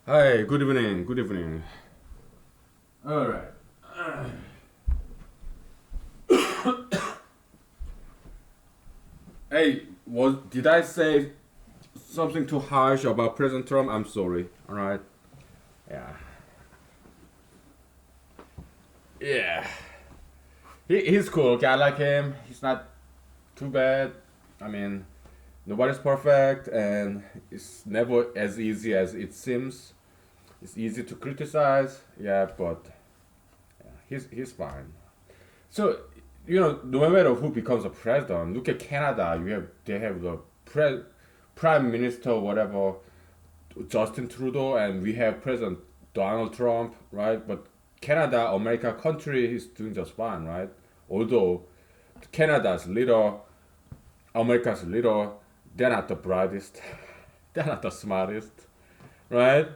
Hi, good evening. Good evening. All right. Hey, was did I say something too harsh about President Trump? I'm sorry. All right. Yeah. Yeah. He's cool. Okay, I like him. He's not too bad. I mean, nobody's perfect, and it's never as easy as it seems. It's easy to criticize. Yeah, but he's fine. So, no matter who becomes a president, look at Canada. They have the prime minister, whatever, Justin Trudeau, and we have President Donald Trump, right? But Canada, America country, is doing just fine, right? Although Canada's leader, America's leader, they're not the brightest, they're not the smartest, right?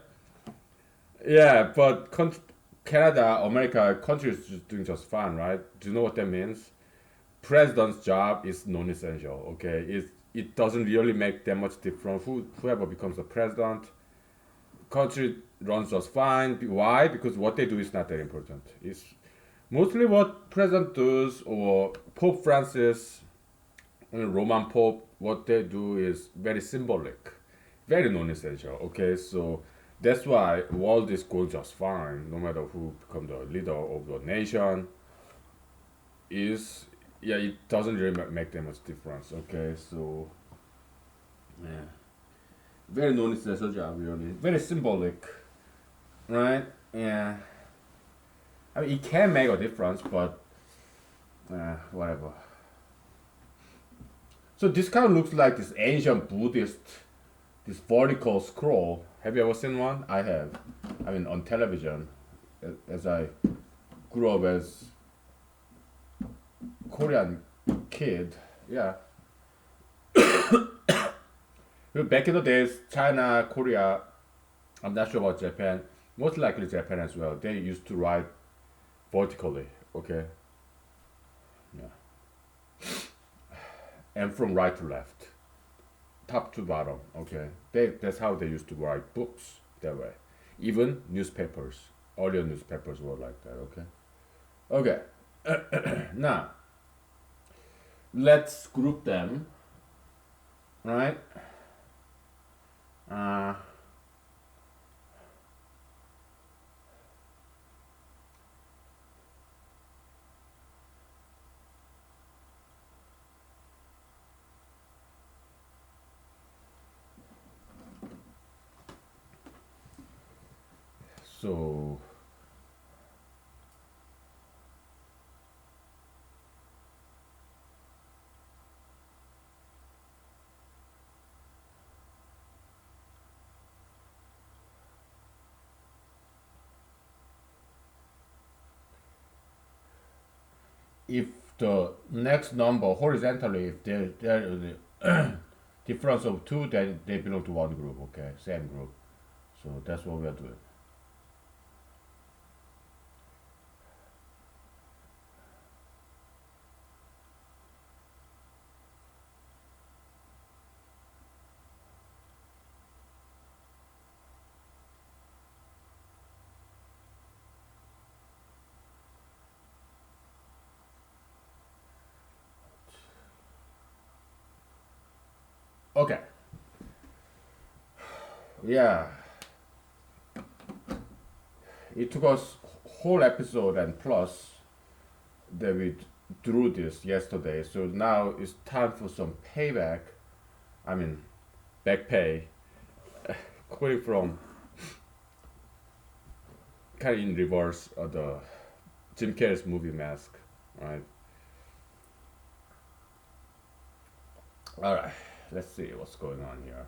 Yeah, but Canada, America country is just doing just fine, right? Do you know what that means? President's job is non-essential. Okay, it doesn't really make that much difference whoever becomes the president. Country runs just fine. Why? Because what they do is not that important. It's mostly what president does or Pope Francis, Roman Pope. What they do is very symbolic, very non-essential. Okay, so that's why world is going just fine, no matter who become the leader of the nation is. Yeah, it doesn't really make that much difference. Okay, so yeah, very non-essential job, really, very symbolic, right? Yeah, I mean it can make a difference, but whatever. So this kind of looks like this ancient Buddhist, this vertical scroll. Have you ever seen one? I have. I mean, on television, as I grew up as Korean kid. Yeah, back in the days, China, Korea, I'm not sure about Japan. Most likely Japan as well. They used to write vertically, okay? Yeah. And from right to left, top to bottom, okay? That's how they used to write books that way. Even newspapers, earlier newspapers were like that, okay? Okay, now let's group them, right? Uh, so, if the next number horizontally, if they're difference of two, then they belong to one group, okay? Same group. So that's what we are doing. Okay. Yeah. It took us whole episode and plus that we drew this yesterday. So now it's time for some payback. I mean, back pay. Quoting from kind of in reverse of the Jim Carrey's movie Mask, right? All right. Let's see what's going on here.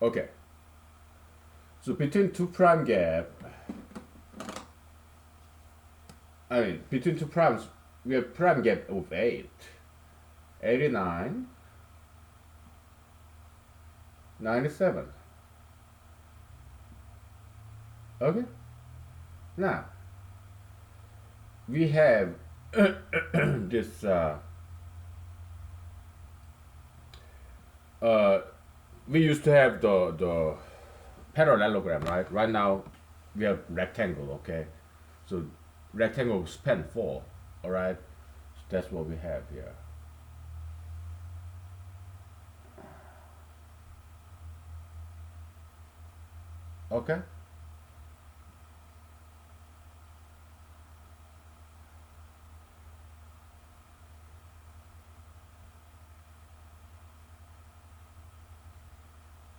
Okay. So between two prime gap, I mean between two primes, we have prime gap of 8, 89, 97. Okay. Now we have this. Uh, we used to have the parallelogram, right? Right now we have rectangle. Okay, so rectangle span 4. All right, so that's what we have here. Okay.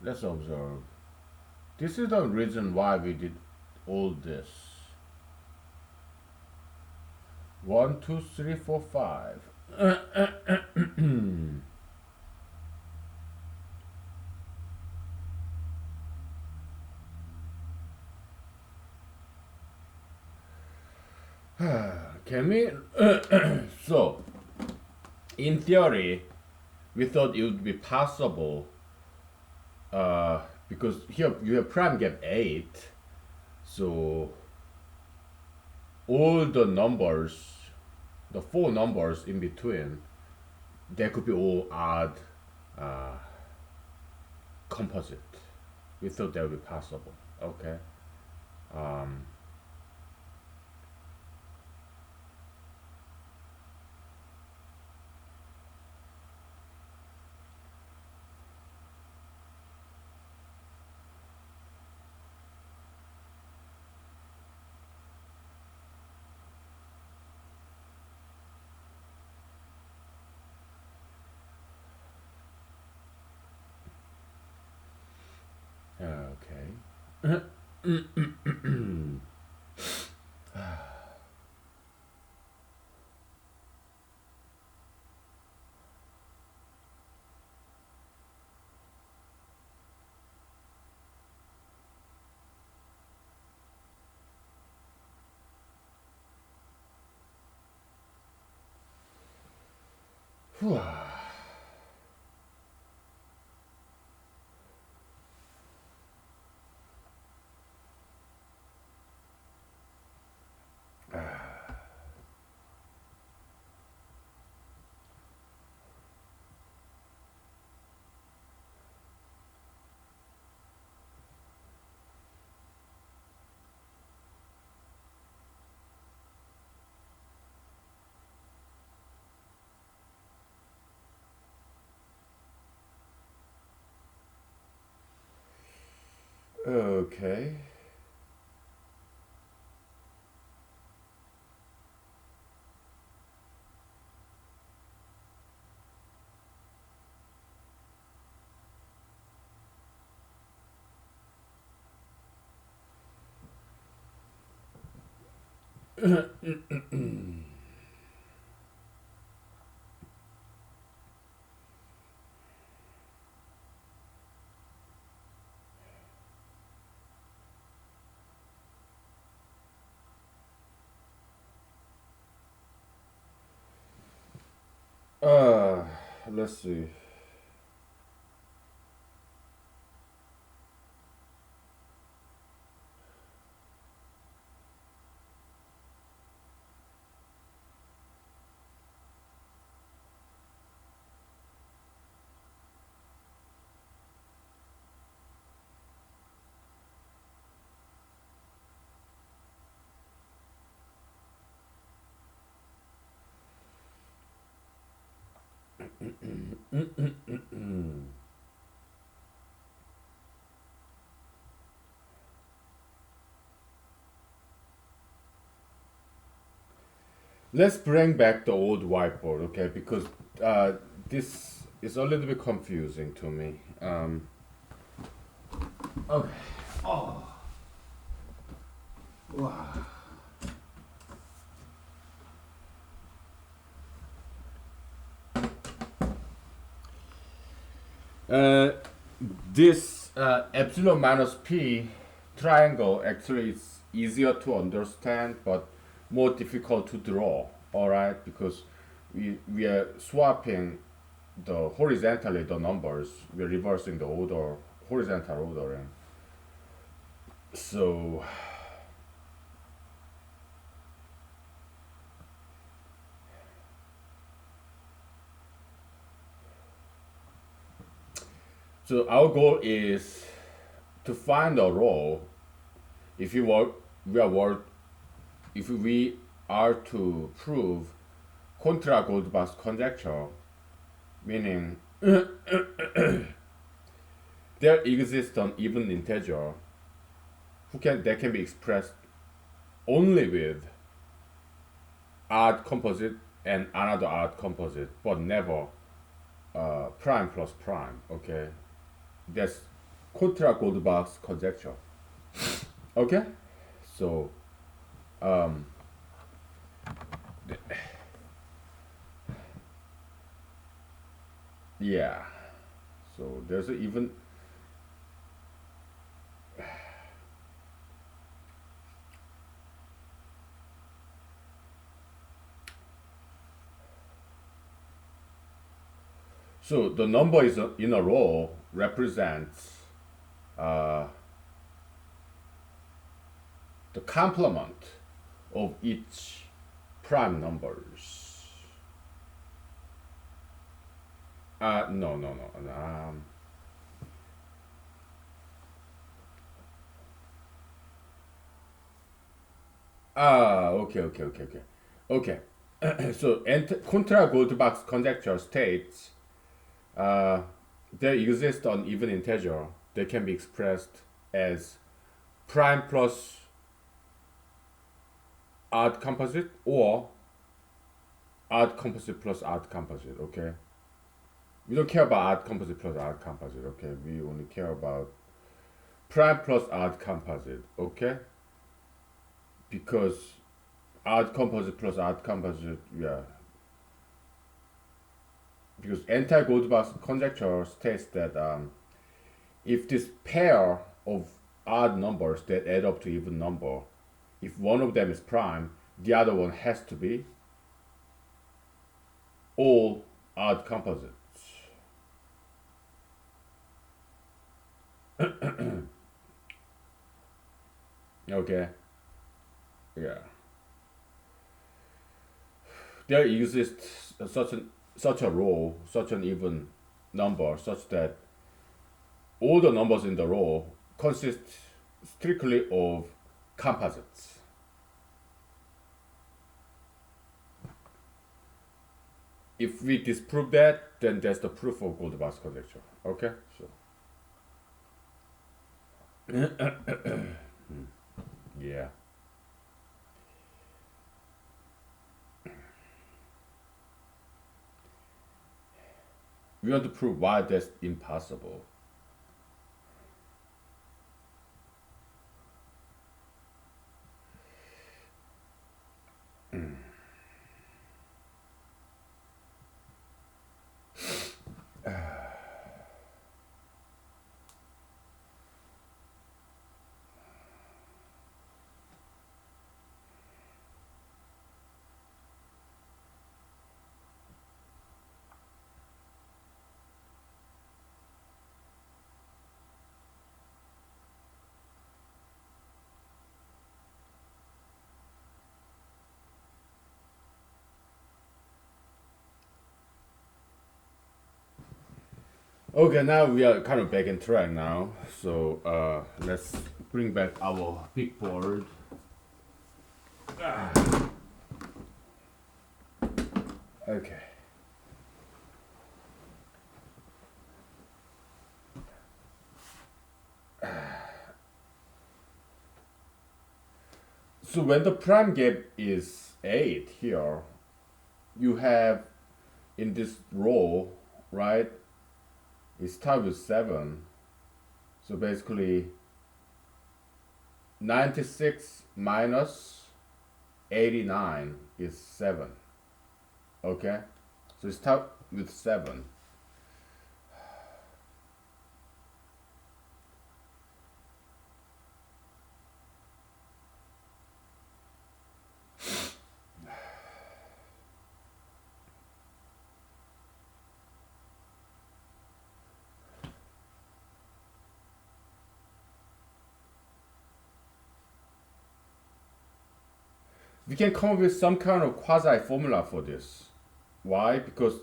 Let's observe. This is the reason why we did all this. 1, 2, 3, 4, 5. Can we? So, in theory, we thought it would be possible because here you have prime gap 8, so all the numbers, the 4 numbers in between, they could be all odd uh, composite. We thought that would be possible. Okay. Um, okay. Okay. Uh, let's see. Let's bring back the old whiteboard, okay? Because this is a little bit confusing to me. Okay. Oh. Wow. Uh, this epsilon minus p triangle actually is easier to understand but more difficult to draw. All right, because we are swapping the horizontally the numbers. We're reversing the order, horizontal ordering. So our goal is to find a row. If you were, we are wor- if we are to prove contra Goldbach's conjecture, meaning there exists an even integer that can be expressed only with odd composite and another odd composite, but never prime plus prime. Okay, that's contra Goldbach's conjecture. Okay, so um, yeah, so there's a even. So the number is in a row represents uh, the complement of each prime numbers. No, no, no. Okay, okay, okay, okay. Okay. So, contra Goldbach's conjecture states uh, there exists an even integer that can be expressed as prime plus odd composite or odd composite plus odd composite. Okay. We don't care about odd composite plus odd composite. Okay. We only care about prime plus odd composite. Okay. Because odd composite plus odd composite, yeah. Because anti-Goldbach's conjecture states that if this pair of odd numbers that add up to even number, if one of them is prime, the other one has to be all odd composites. Okay, yeah. There exists such a row, such an even number, such that all the numbers in the row consist strictly of composites. If we disprove that, then that's the proof of Goldbach's conjecture. Okay, so yeah. We want to prove why that's impossible. Okay, now we are kind of back in track now. So let's bring back our big board. Okay. So when the prime gap is 8 here, you have in this row, right? It starts with 7. So basically 96 minus 89 is 7. Okay? So it starts with 7. we can come up with some kind of quasi formula for this. Why? Because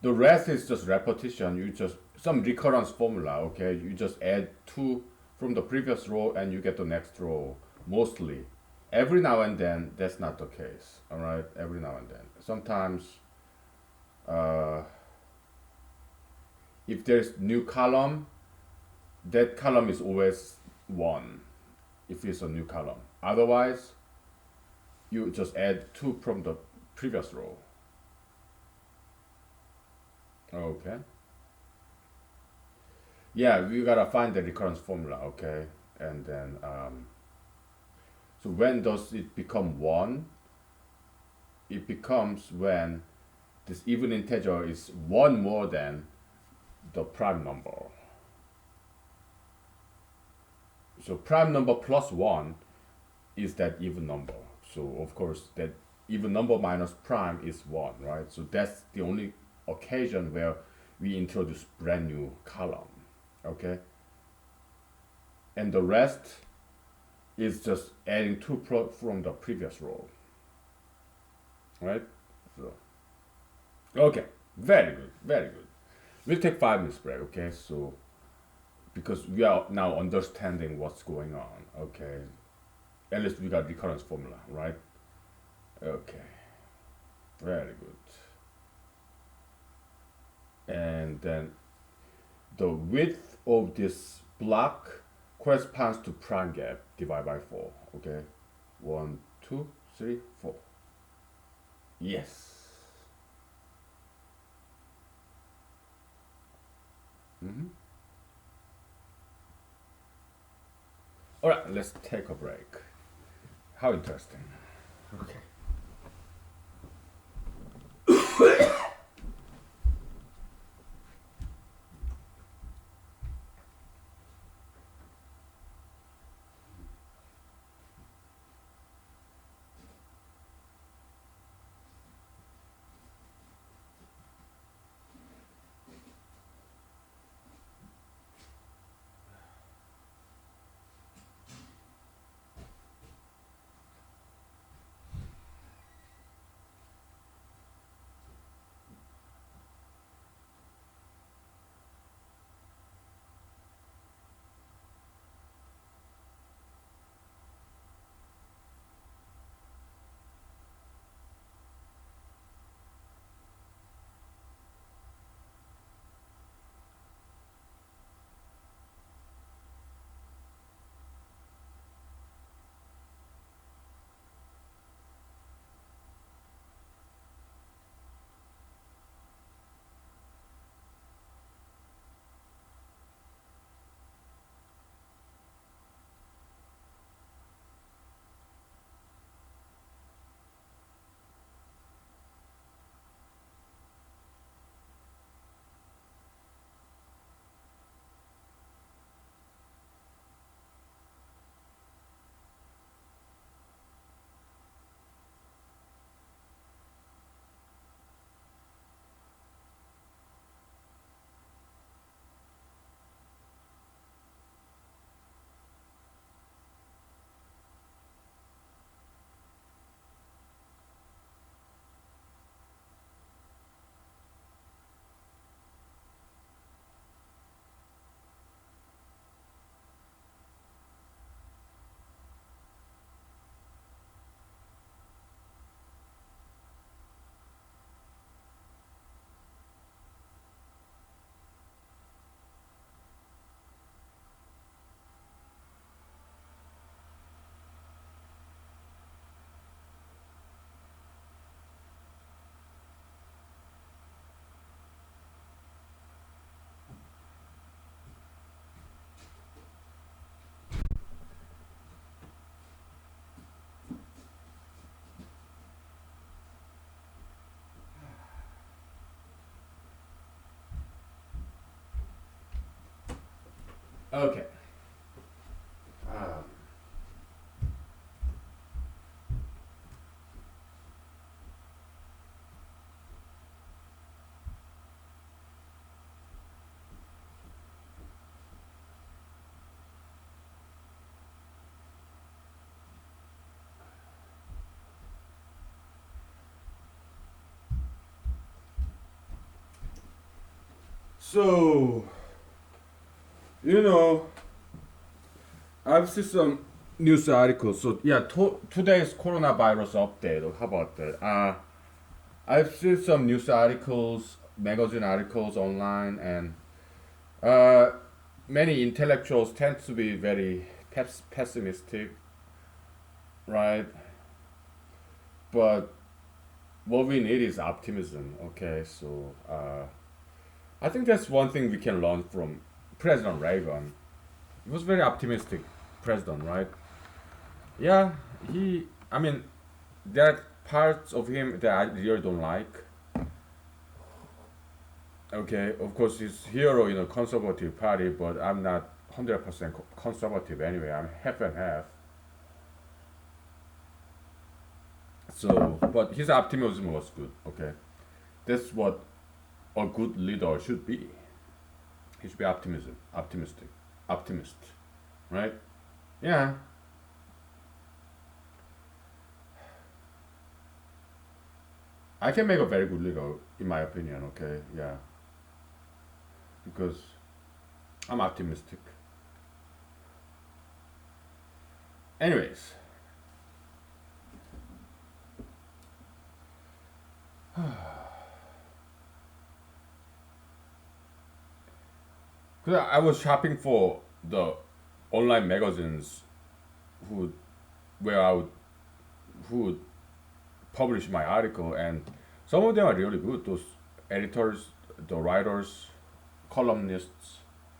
the rest is just repetition. You just some recurrence formula. Okay, you just add two from the previous row and you get the next row. Mostly, every now and then that's not the case. All right, every now and then. Sometimes, uh, if there's new column, that column is always one. If it's a new column. Otherwise, you just add two from the previous row. Okay. Yeah, we gotta find the recurrence formula. Okay, and then so when does it become one? It becomes when this even integer is one more than the prime number. So prime number plus one is that even number. So of course that even number minus prime is one, right? So that's the only occasion where we introduce brand new column. Okay, and the rest is just adding two from the previous row, right? So okay, very good, very good. We'll take 5 minutes break. Okay, so because we are now understanding what's going on. Okay, at least we got recurrence formula, right? Okay, very good. And then the width of this block corresponds to prime gap divided by 4. Okay, 1, 2, 3, 4. Yes. Mm-hmm. All right, let's take a break. How interesting. Okay. Okay. Um, So, you know, I've seen some news articles. So, yeah, today's coronavirus update. How about that? I've seen some news articles, magazine articles online, and uh, many intellectuals tend to be very pessimistic, right? But what we need is optimism. Okay, so I think that's one thing we can learn from President Reagan. He was very optimistic president, right? Yeah, he. I mean, there are parts of him that I really don't like. Okay, of course he's hero in a conservative party, but I'm not 100% conservative anyway. I'm half and half. So, but his optimism was good. Okay, that's what a good leader should be. He should be optimist, right? Yeah, I can make a very good leader, in my opinion. Okay, yeah, because I'm optimistic. Anyways, because I was shopping for the online magazines who where I would who would publish my article, and some of them are really good. Those editors, the writers, columnists.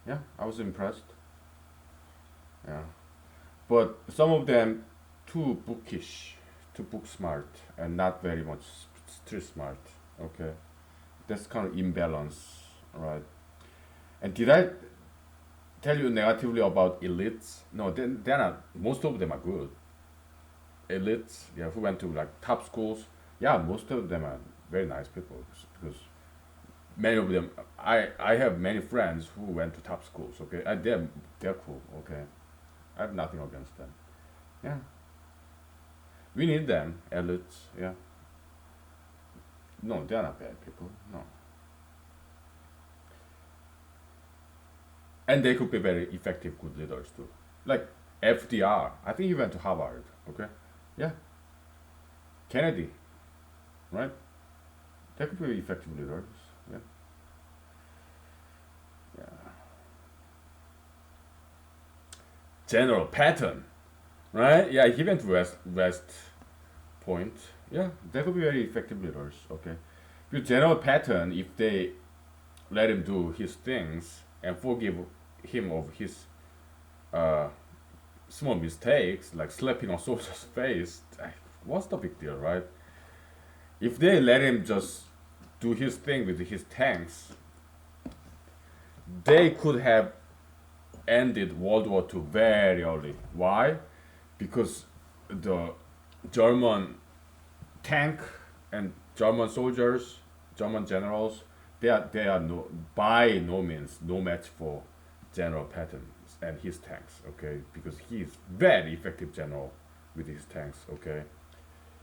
Yeah, I was impressed. Yeah, but some of them too bookish, too book smart, and not very much street smart. Okay, that's kind of imbalance, right? And did I tell you negatively about elites? No, they're not. Most of them are good. Elites, yeah, who went to like top schools. Yeah, most of them are very nice people because many of them. I have many friends who went to top schools. Okay, they're cool. Okay, I have nothing against them. Yeah, we need them, elites. Yeah, no, they're not bad people. No, and they could be very effective, good leaders too. Like FDR, I think he went to Harvard. Okay, yeah, Kennedy, right? They could be effective leaders. Yeah, yeah. General Patton, right? Yeah, he went to West Point. Yeah, they could be very effective leaders. Okay, because General Patton, if they let him do his things and forgive him of his uh, small mistakes, like slapping a soldier's face, what's the big deal, right? If they let him just do his thing with his tanks, they could have ended World War II very early. Why? Because the German tank and German soldiers, German generals, they are no, by no means no match for General Patton and his tanks. Okay, because he is very effective general with his tanks. Okay,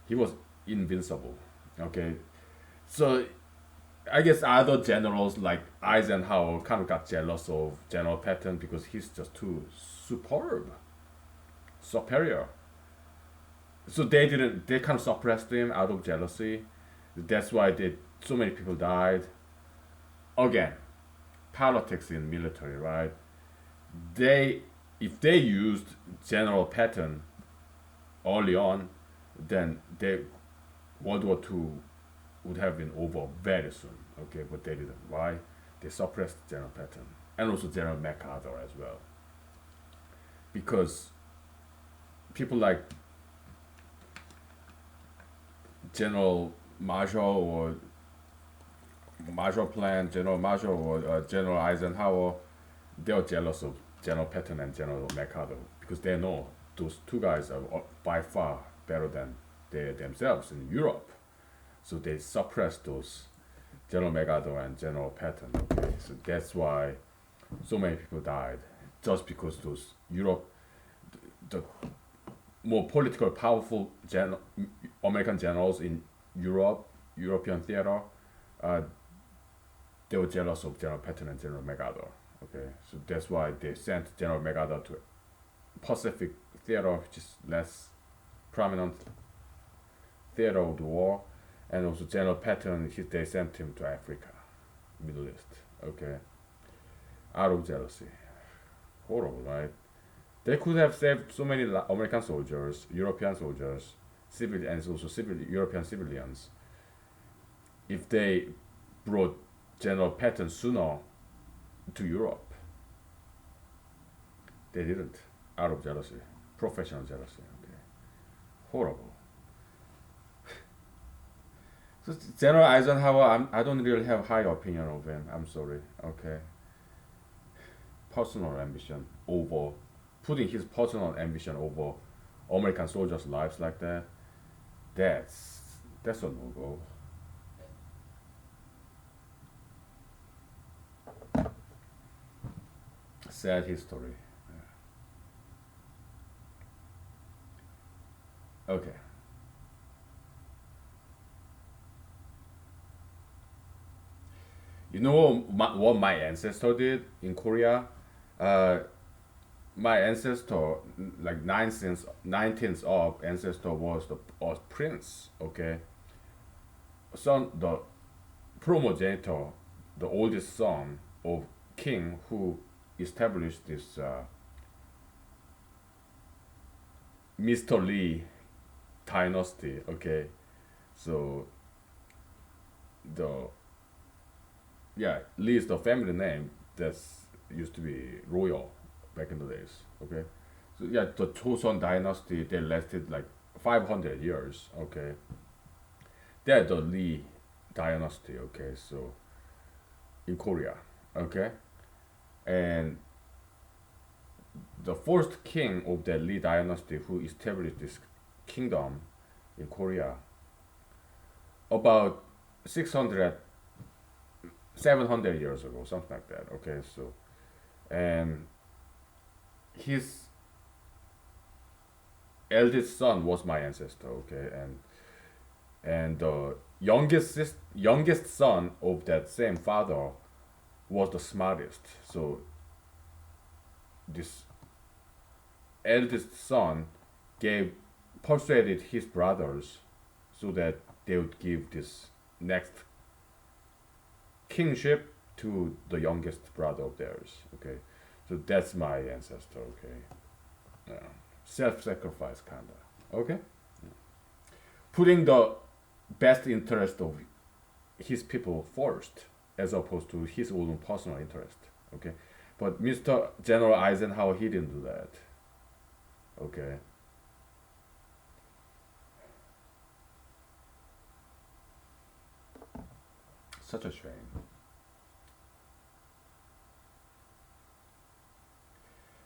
he was invincible. Okay, so I guess other generals like Eisenhower kind of got jealous of General Patton because he's just too superb, superior. So they didn't. They kind of suppressed him out of jealousy. That's why so many people died. Again, politics in military, right? They if they used General Patton early on, then World War II would have been over very soon. Okay, but they didn't. Why? They suppressed General Patton and also General MacArthur as well, because people like General Marshall or Marshall Plan, General Marshall or General Eisenhower, they are jealous of General Patton and General MacArthur because they know those two guys are by far better than they themselves in Europe. So they suppressed those General MacArthur and General Patton. Okay, so that's why so many people died, just because those the more political powerful American generals in European theater, uh, they were jealous of General Patton and General MacArthur. Okay, so that's why they sent General MacArthur to Pacific theater, which is less prominent theater of the war, and also General Patton, they sent him to Africa, Middle East. Okay, out of jealousy. Horrible, right? They could have saved so many American soldiers, European soldiers, civil and also civil European civilians if they brought General Patton sooner to Europe. They didn't, out of jealousy, professional jealousy. Okay, horrible. So General Eisenhower, I don't really have high opinion of him. I'm sorry. Okay, personal ambition over putting his personal ambition over American soldiers' lives like that. That's a no go. Sad history. Okay. You know what my ancestor did in Korea? Uh, my ancestor, like 19th of ancestor, was the prince. Okay, son, the primogenitor, the oldest son of king who established this Mr. Lee dynasty. Okay, so the yeah, Lee is the family name that's used to be royal back in the days. Okay, so yeah, the Joseon dynasty, they lasted like 500 years. Okay, they're the Lee dynasty. Okay, so in Korea. Okay, and the first king of the Lee dynasty who established this kingdom in Korea about 600 700 years ago, something like that. Okay, so and his eldest son was my ancestor. Okay, and the youngest son of that same father was the smartest. So this eldest son gave persuaded his brothers so that they would give this next kingship to the youngest brother of theirs. Okay, so that's my ancestor. Okay, yeah. Self-sacrifice kinda. Okay, putting the best interest of his people first as opposed to his own personal interest. Okay, but Mr. General Eisenhower, he didn't do that. Okay. Such a shame.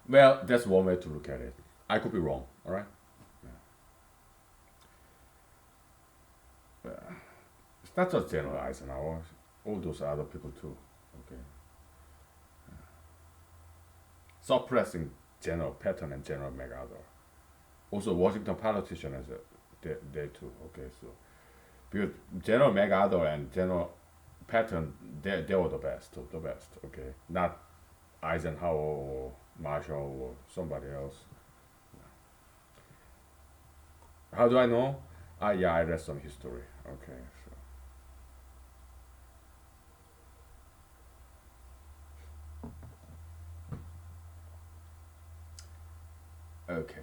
Well, that's one way to look at it. I could be wrong, all right? Yeah. It's not just General Eisenhower, all those other people too. Okay. Suppressing General Patton and General MacArthur. Also, Washington politician as a they too. Okay, so because General MacArthur and General Patton, they were the best. Okay, not Eisenhower or Marshall or somebody else. How do I know? Yeah, I read some history. Okay, so okay.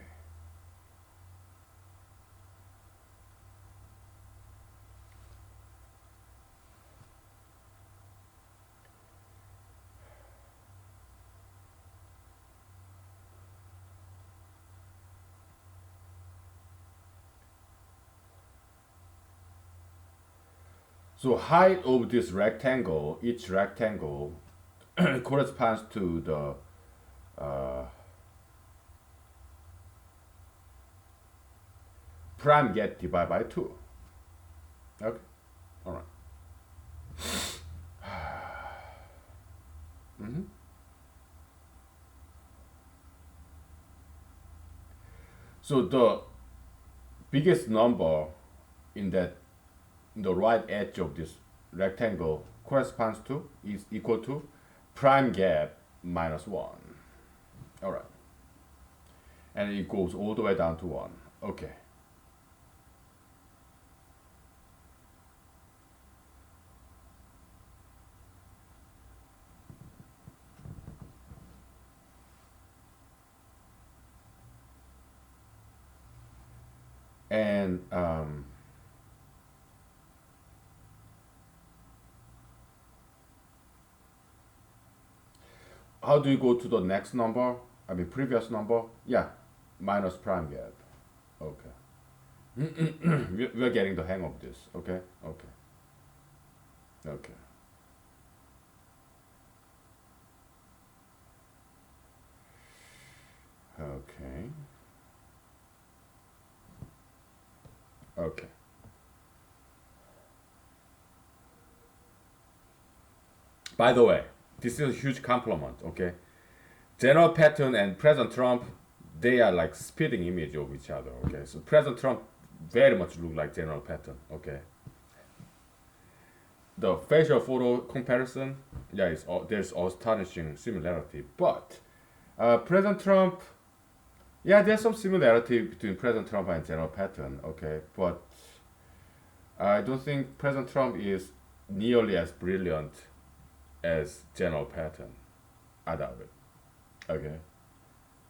So height of this rectangle, each rectangle corresponds to the prime get divided by 2. Okay, all right. Mm-hmm. So the biggest number in that in the right edge of this rectangle corresponds to is equal to prime gap minus 1. All right. And it goes all the way down to 1. Okay. And how do you go to the next number? I mean, previous number? Yeah, minus prime gap. Okay. We're getting the hang of this. Okay? Okay. Okay. Okay. Okay. By the way, this is a huge compliment, okay? General Patton and President Trump, they are like spitting image of each other, okay? So President Trump very much look like General Patton, okay? The facial photo comparison, yeah, there's astonishing similarity. But President Trump, yeah, there's some similarity between President Trump and General Patton, okay? But I don't think President Trump is nearly as brilliant as General Patton. I doubt it. Okay,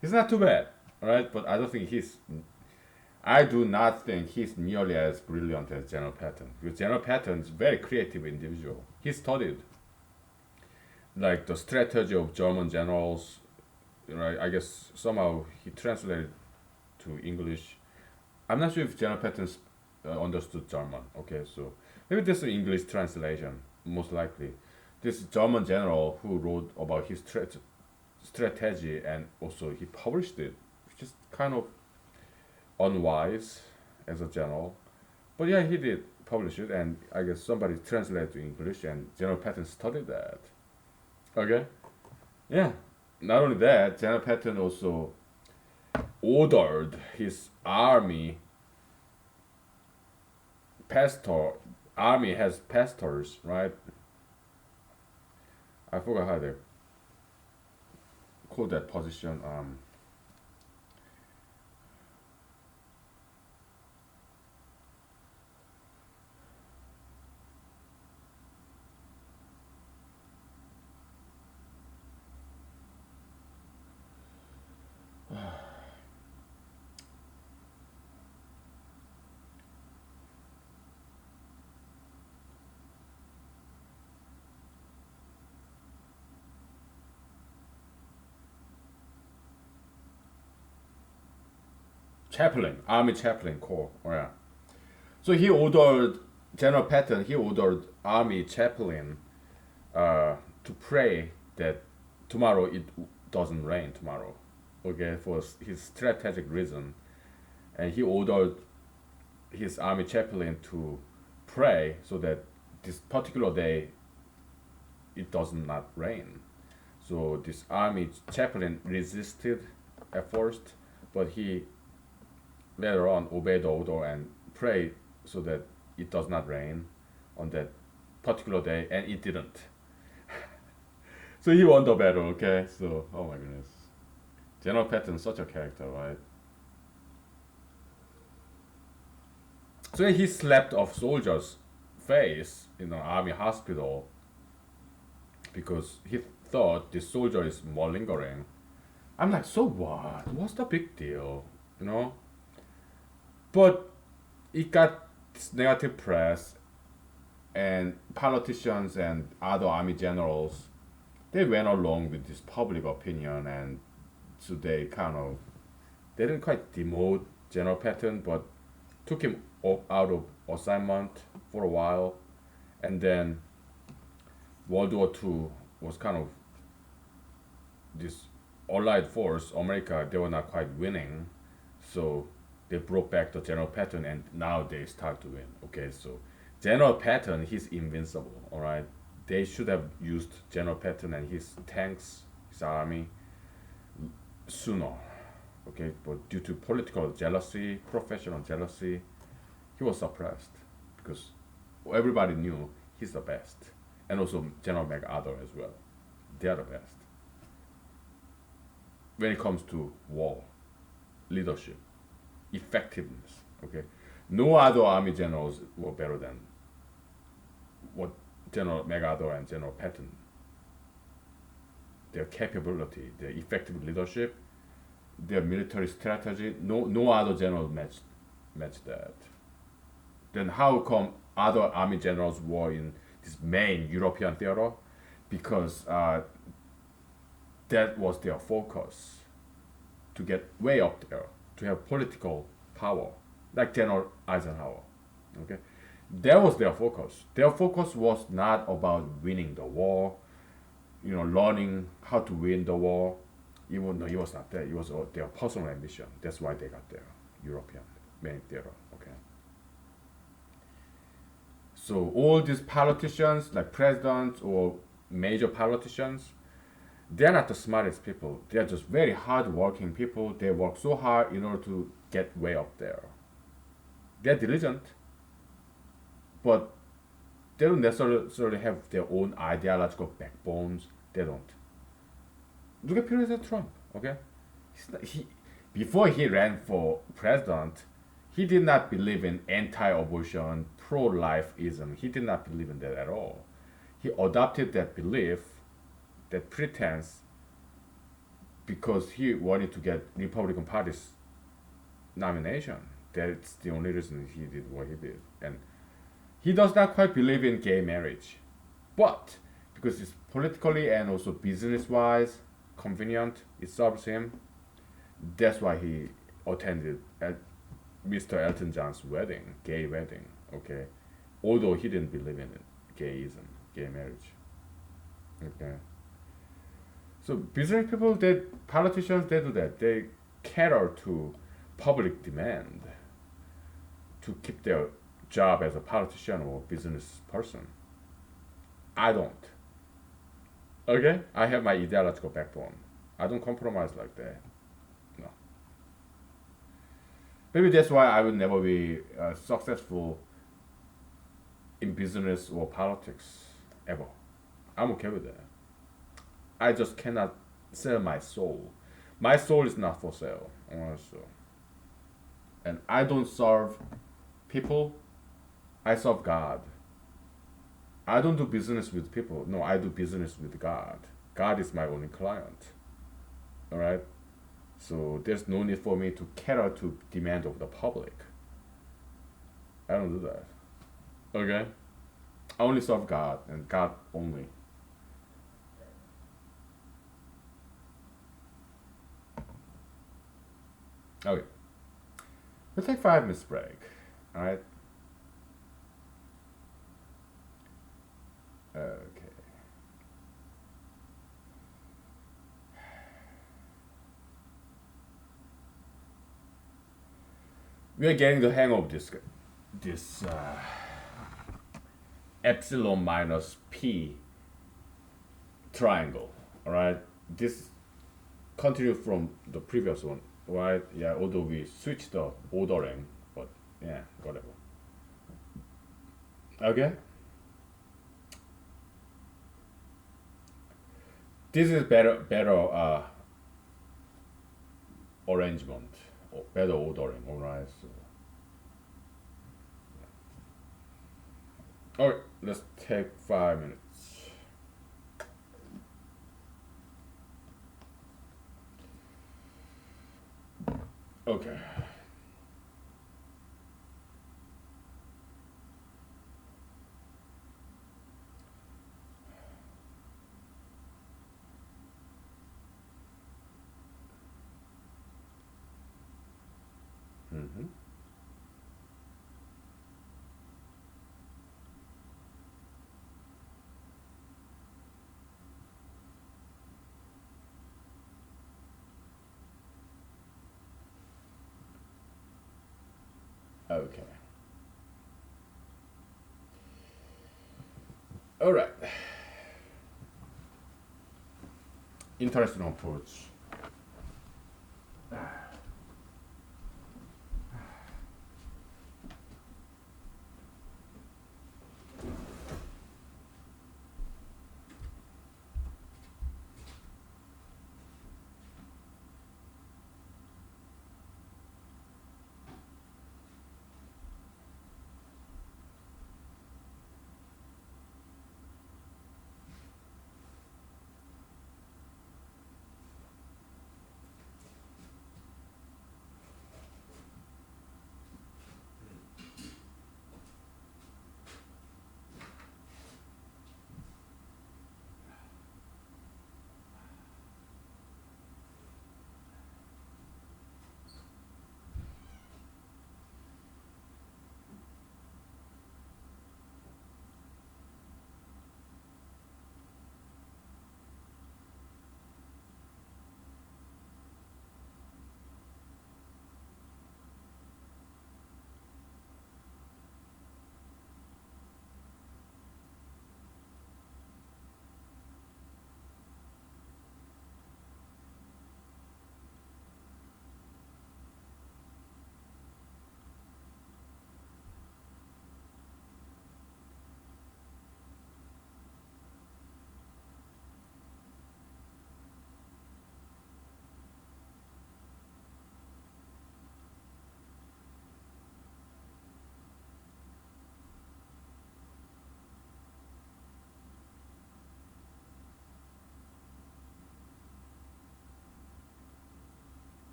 he's not too bad, all right. But I don't think he's. I do not think he's nearly as brilliant as General Patton because General Patton is a very creative individual. He studied like the strategy of German generals. Right? I guess somehow he translated to English. I'm not sure if General Patton understood German. Okay, so maybe this is an English translation, most likely. This German general who wrote about his strategy and also he published it, which is kind of unwise as a general. But yeah, he did publish it, and I guess somebody translated to English, and General Patton studied that. Okay, yeah. Not only that, General Patton also ordered his army pastor. Army has pastors, right? I forgot how they call that position. Chaplain, Army Chaplain Corps. Oh, yeah. So he ordered General Patton. He ordered Army Chaplain to pray that tomorrow it doesn't rain tomorrow. Okay, for his strategic reason, and he ordered his Army Chaplain to pray so that this particular day it does not rain. So this Army Chaplain resisted at first, but he later on obey the order and pray so that it does not rain on that particular day, and it didn't. So he won the battle, okay? So, oh my goodness. General Patton, such a character, right? So he slapped off soldiers' face in an army hospital because he thought the soldier is malingering. I'm like, so what? What's the big deal? You know? But it got this negative press, and politicians and other army generals, they went along with this public opinion, and so they didn't quite demote General Patton, but took him out of assignment for a while, and then World War II was kind of this allied force, America, they were not quite winning, so they brought back the General Patton, and now they start to win. Okay, so General Patton, he's invincible. All right, they should have used General Patton and his tanks, his army, sooner. Okay, but due to political jealousy, professional jealousy, he was suppressed because everybody knew He's the best, and also General MacArthur as well. They are the best when it comes to war, leadership, effectiveness. Okay, no other army generals were better than what General MacArthur and General Patton. Their capability, their effective leadership, their military strategy. No other general matched that. Then how come other army generals were in this main European theater? Because that was their focus to get way up there, to have political power, like General Eisenhower. Okay, that was their focus. Their focus was not about winning the war, learning how to win the war. Even though it was not that, it was their personal ambition. That's why they got there, European main theater. Okay. So all these politicians, like presidents or major politicians, they're not the smartest people. They're just very hard-working people. They work so hard in order to get way up there. They're diligent, but they don't necessarily have their own ideological backbones. They don't. Look at President Trump. Okay, before he ran for president, he did not believe in anti-abortion, pro-lifeism. He did not believe in that at all. He adopted that belief, that pretense, because he wanted to get Republican Party's nomination. That's the only reason he did what he did. And he does not quite believe in gay marriage. But because it's politically and also business-wise convenient, it serves him. That's why he attended Mr. Elton John's wedding, gay wedding. Okay, although he didn't believe in it, gayism, gay marriage. Okay. So business people, politicians, they do that. They cater to public demand to keep their job as a politician or business person. I don't. Okay? I have my ideological backbone. I don't compromise like that. No. Maybe that's why I will never be successful in business or politics ever. I'm okay with that. I just cannot sell my soul. My soul is not for sale. Also. And I don't serve people. I serve God. I don't do business with people. No, I do business with God. God is my only client. All right? So there's no need for me to cater to demand of the public. I don't do that. Okay? I only serve God and God only. Okay. We'll take 5 minutes break. All right? Okay. We are getting the hang of this epsilon minus p triangle. All right. This continues from the previous one, right? Yeah. Although we switched the ordering, but yeah, whatever. Okay. This is better arrangement, or better ordering. All right. So. All right. Let's take 5 minutes. Okay. Mm-hmm. Okay. All right. Interesting approach.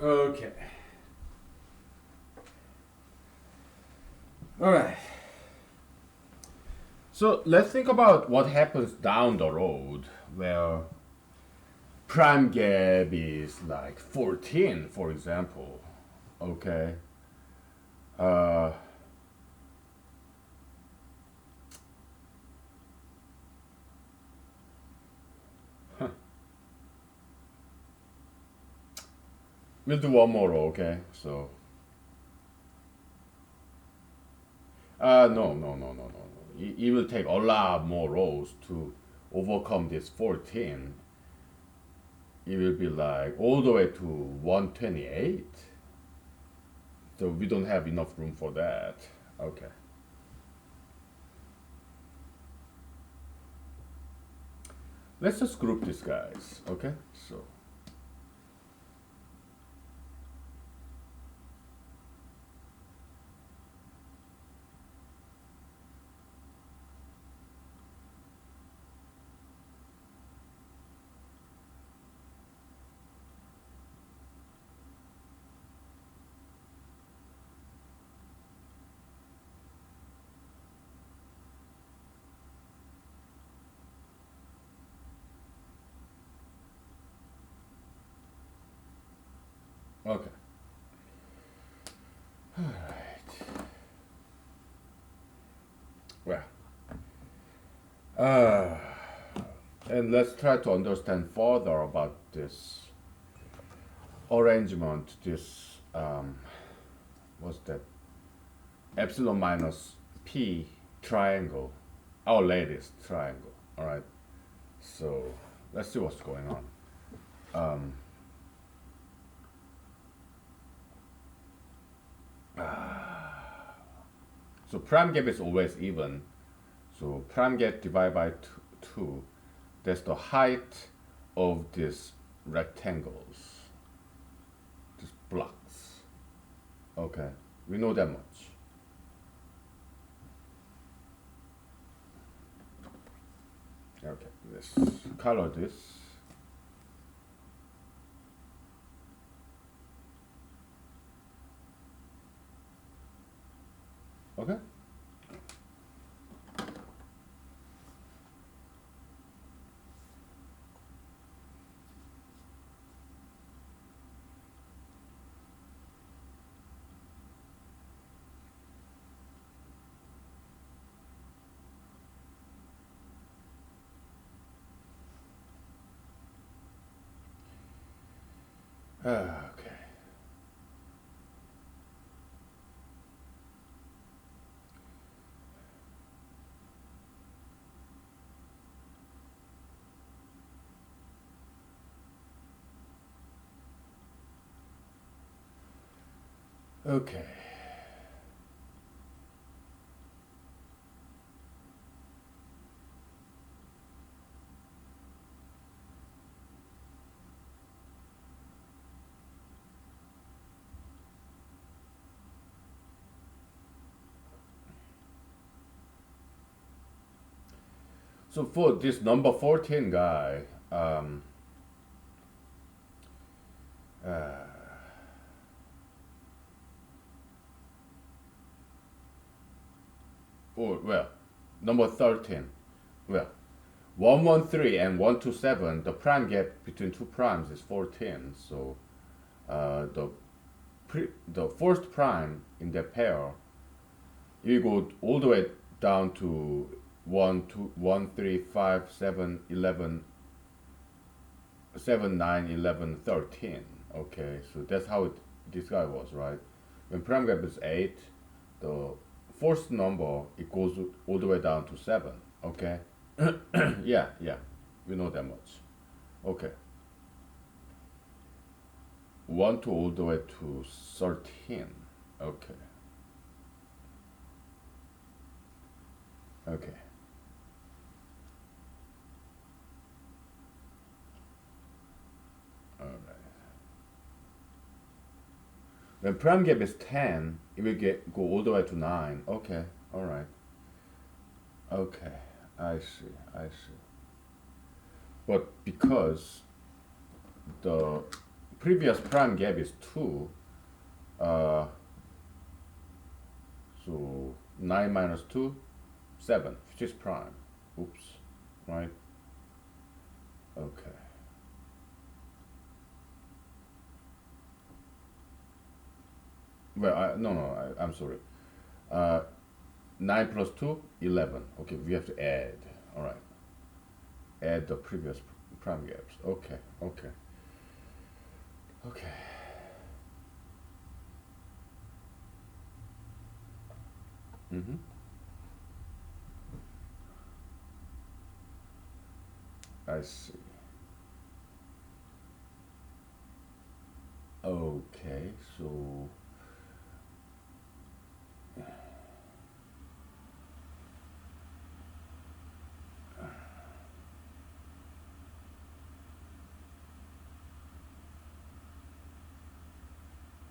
Okay. All right. So let's think about what happens down the road where prime gap is like 14, for example. Okay. Uh, we'll do one more row, okay? So, no, no, no, no, no, no. It will take a lot more rows to overcome this 14. It will be like all the way to 128. So we don't have enough room for that. Okay. Let's just group these guys, okay? So, okay. Well, uh, and let's try to understand further about this arrangement, this, what's that? Epsilon minus p triangle, our latest triangle, all right? So let's see what's going on. Um, so prime gap is always even. So prime gap divided by 2, that's the height of these rectangles, these blocks. Okay, we know that much. Okay, let's color this. Okay. Okay. Okay. So for this number 14 guy, uh, or well, number 13, well, 113 and 127, the prime gap between two primes is 14. So the first prime in the pair, you go all the way down to 1, 2, 1, 3, 5, 7, 11, 7, 9, 11, 13. Okay, so that's how this guy was, right? When prime gap is 8, the first number, it goes all the way down to 7. Okay. Yeah, yeah, we know that much. Okay, 1 to all the way to 13. Okay, okay. All right. When prime gap is 10, it will go all the way to 9. Okay, all right. Okay, I see, I see. But because the previous prime gap is 2. Uh, so 9 minus 2, 7, which is prime. Oops, right? Okay. Well, I'm sorry. Uh, 9 plus 2, 11. Okay, we have to add. All right. Add the previous prime gaps. Okay, okay. Okay. Mm-hmm. I see. Okay, so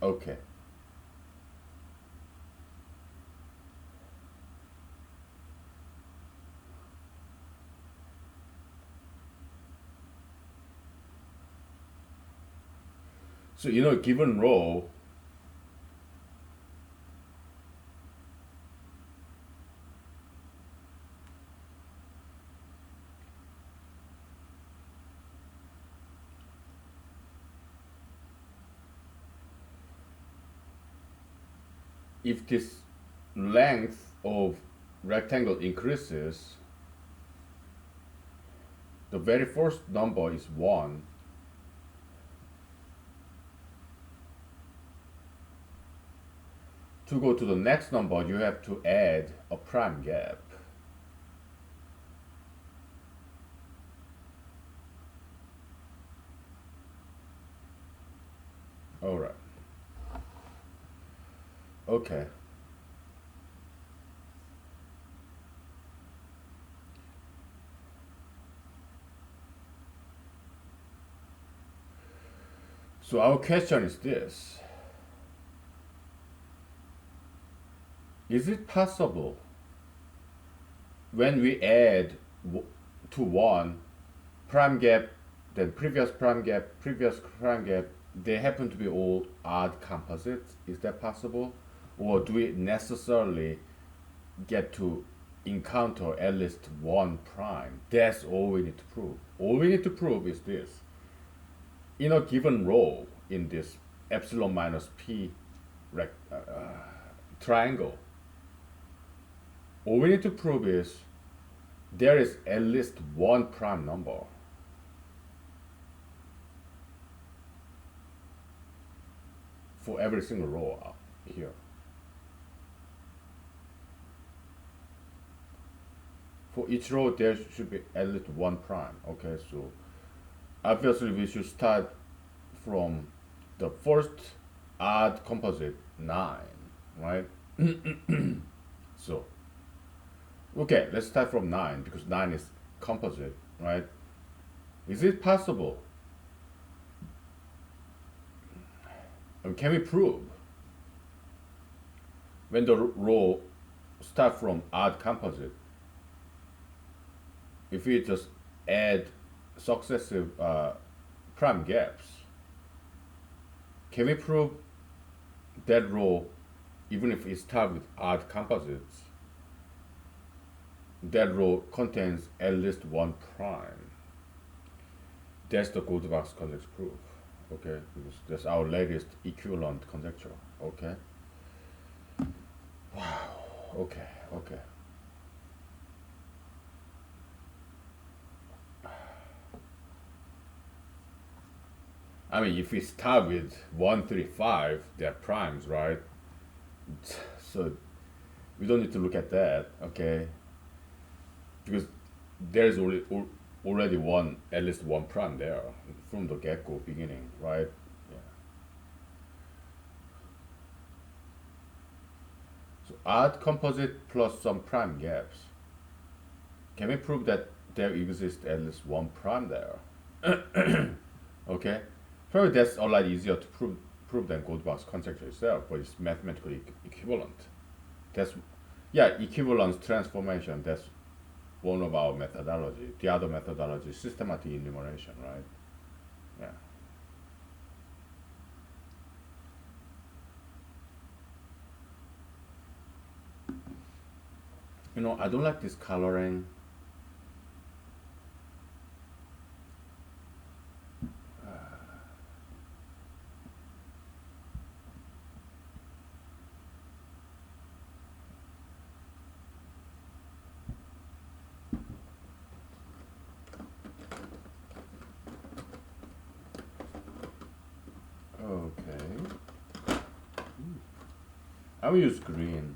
okay. So given row, if this length of rectangle increases, the very first number is 1. To go to the next number, you have to add a prime gap. All right. Okay. So our question is this. Is it possible when we add to 1 prime gap, then previous prime gap, they happen to be all odd composites? Is that possible? Or do we necessarily get to encounter at least one prime? That's all we need to prove. All we need to prove is this. In a given row in this epsilon minus p triangle, all we need to prove is there is at least one prime number. For every single row up here. For each row, there should be at least one prime. Okay, so obviously we should start from the first odd composite 9, right? So, okay, let's start from 9 because 9 is composite, right? Is it possible? Can we prove when the row start from odd composite, if we just add successive prime gaps, can we prove that row, even if it starts with odd composites, that row contains at least one prime? That's the Goldbach's conjecture proof. Okay, because that's our latest equivalent conjecture. Okay. Wow. Okay. Okay. I mean, if we start with 1, 3, 5, they're primes, right? So we don't need to look at that, okay? Because there's already at least one prime there from the get-go beginning, right? Yeah. So odd composite plus some prime gaps. Can we prove that there exists at least one prime there? Okay? Probably that's a lot easier to prove than Goldbach's conjecture itself, but it's mathematically equivalent. That's, yeah, equivalence transformation, that's one of our methodology. The other methodology is systematic enumeration, right? Yeah. I don't like this coloring. Okay. I will use green.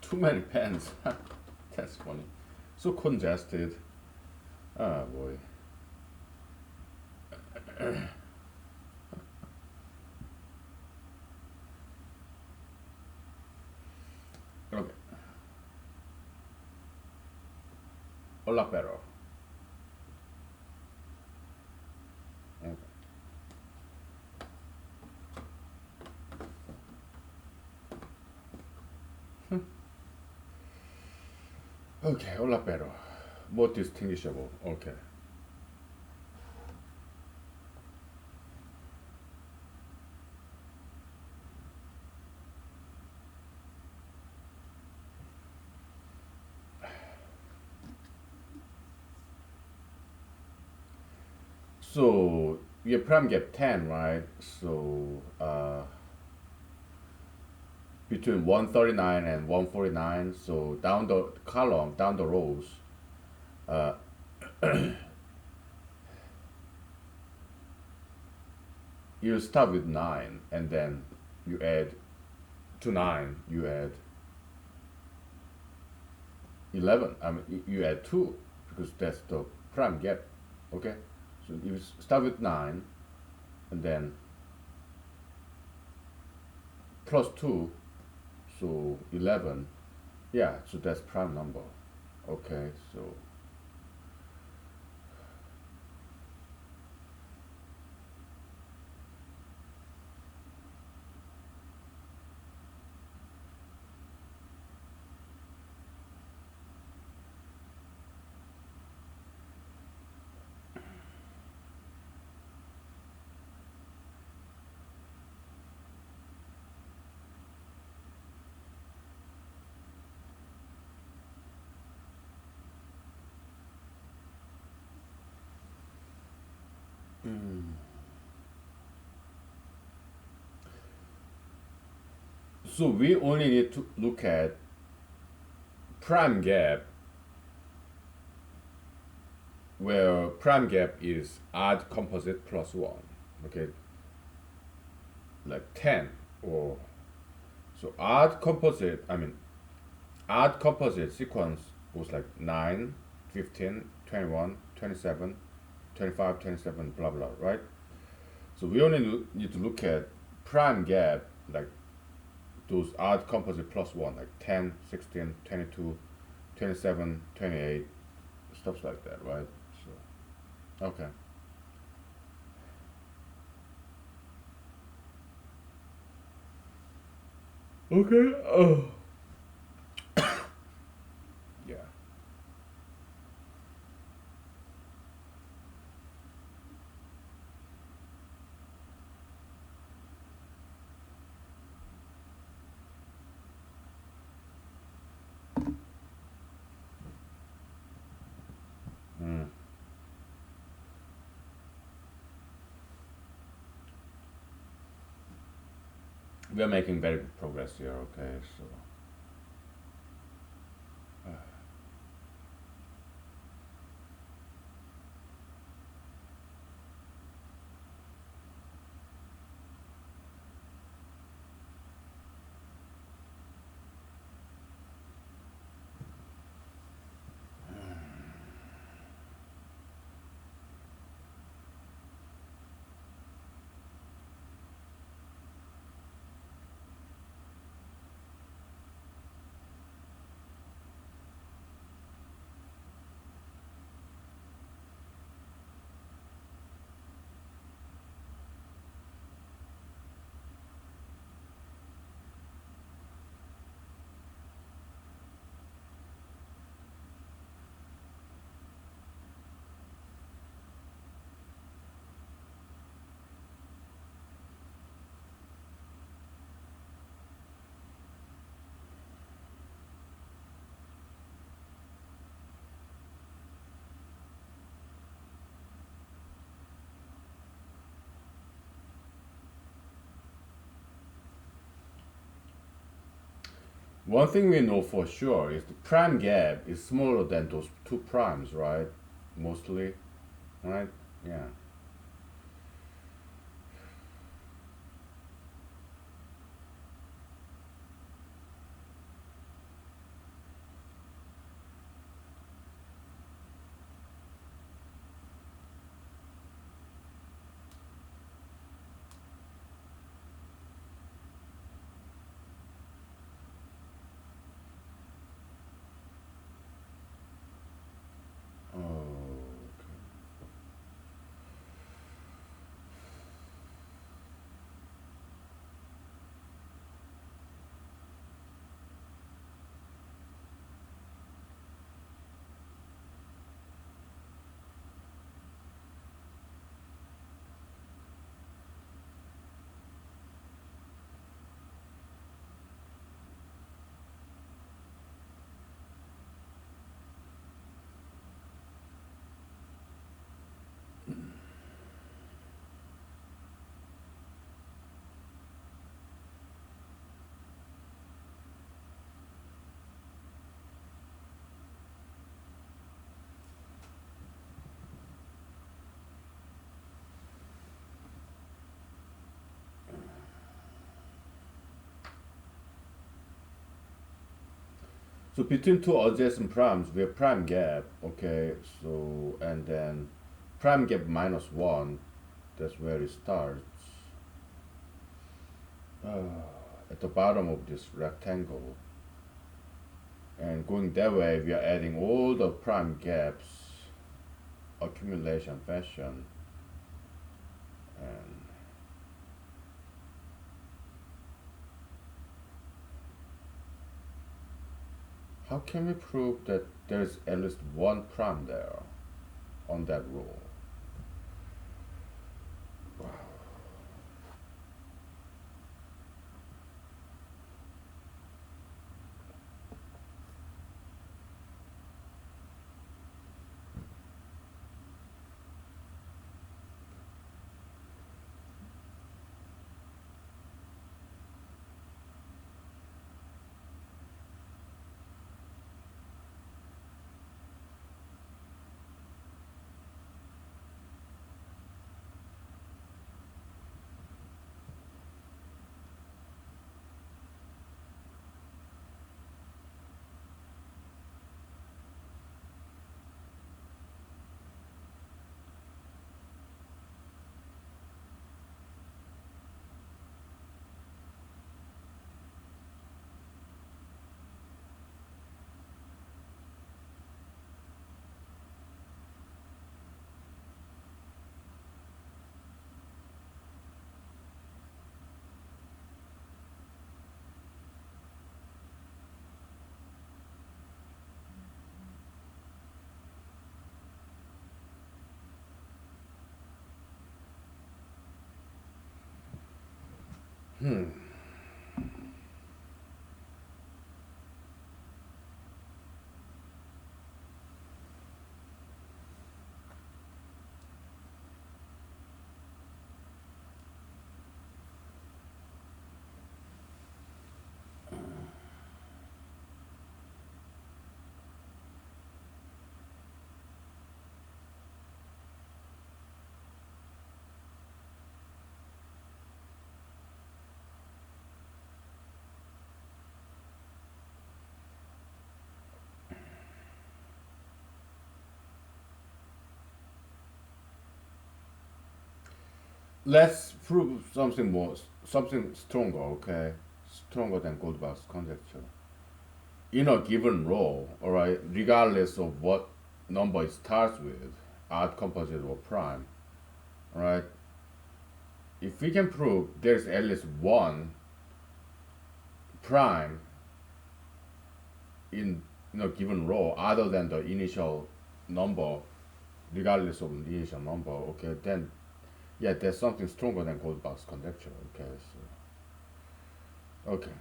Too many pens. That's funny. So congested. Ah, boy. Okay. Hola, pero. Okay. Okay, hola, pero. More distinguishable. Okay. So, your prime gap 10, right? So, between 139 and 149, so down the column, down the rows, uh, you start with 9 and then you add to 9, you add 11. I mean, you add 2 because that's the prime gap. Okay? So you start with 9 and then plus 2, so 11. Yeah, so that's prime number. Okay, so. So we only need to look at prime gap where prime gap is odd composite plus 1. Okay, like 10 or so odd composite sequence was like 9, 15, 21, 27, 25, 27, blah blah, right? So we only need to look at prime gap, like those odd composite plus 1, like 10, 16, 22, 27, 28, stuff like that, right? So, okay. Okay. Oh. Yeah. Mm. We are making very good progress here, okay? So, One thing we know for sure is the prime gap is smaller than those two primes, right? Mostly, right? Yeah. Oh, so between two adjacent primes, we have prime gap. Okay, so and then prime gap minus one. That's where it starts. At the bottom of this rectangle. And going that way, we are adding all the prime gaps, accumulation fashion. And how can we prove that there's at least one prime there on that row? Let's prove something more, something stronger, okay? Stronger than Goldbach's conjecture. In a given row, alright, regardless of what number it starts with, odd, composite, or prime, alright, if we can prove there's at least one prime in a given row other than the initial number, regardless of the initial number, okay, then yeah, there's something stronger than Goldbach's conjecture, okay, okay,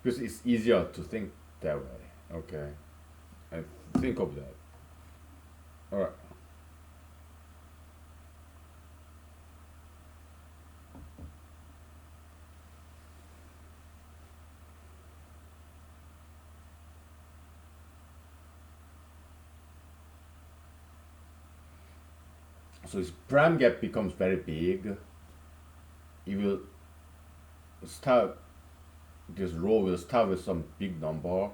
because it's easier to think that way, okay, and think of that. All right. So if prime gap becomes very big, it will start, this row will start with some big number,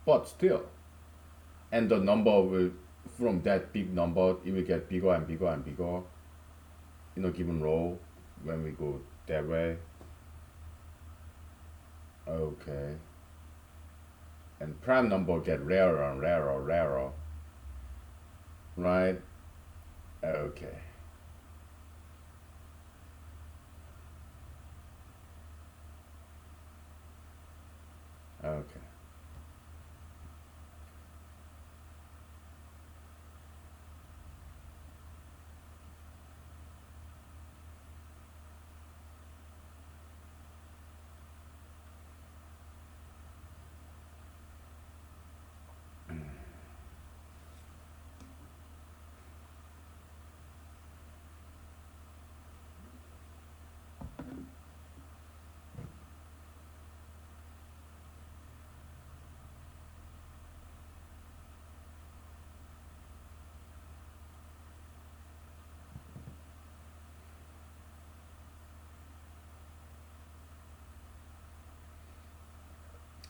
but still, and the number will, from that big number, it will get bigger and bigger and bigger in a given row when we go that way. Okay. And prime number get rarer and rarer, rarer, right? Okay. Okay.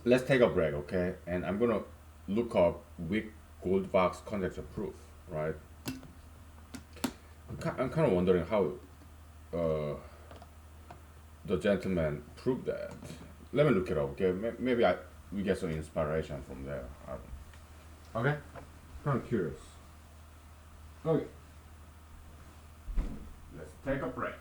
Let's take a break, okay? And I'm gonna look up weak Goldbach's conjecture proof, right? I'm kind of wondering how uh, the gentleman proved that. Let me look it up, okay? Maybe we get some inspiration from there. I don't. Okay? Kind of curious. Okay. Let's take a break.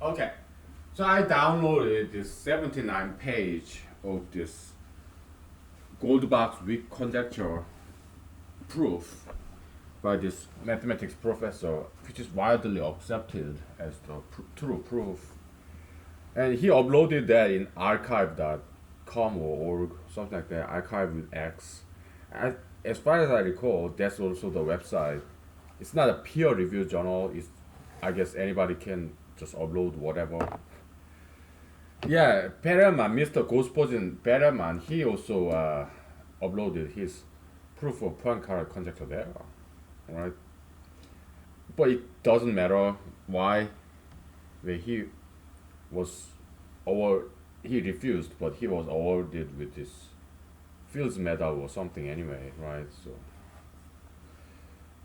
Okay. So I downloaded this 79 page of this gold box weak conjecture proof by this mathematics professor, which is widely accepted as the true proof. And he uploaded that in archive.com or org, something like that, archive with X. And as far as I recall, that's also the website. It's not a peer-reviewed journal. It's, I guess anybody can just upload whatever. Yeah, Perelman, Mr. Gospodin Perelman, he also uploaded his proof of Poincare conjecture there, right? But it doesn't matter why. He was award, he refused, but he was awarded with this Fields Medal or something anyway, right? So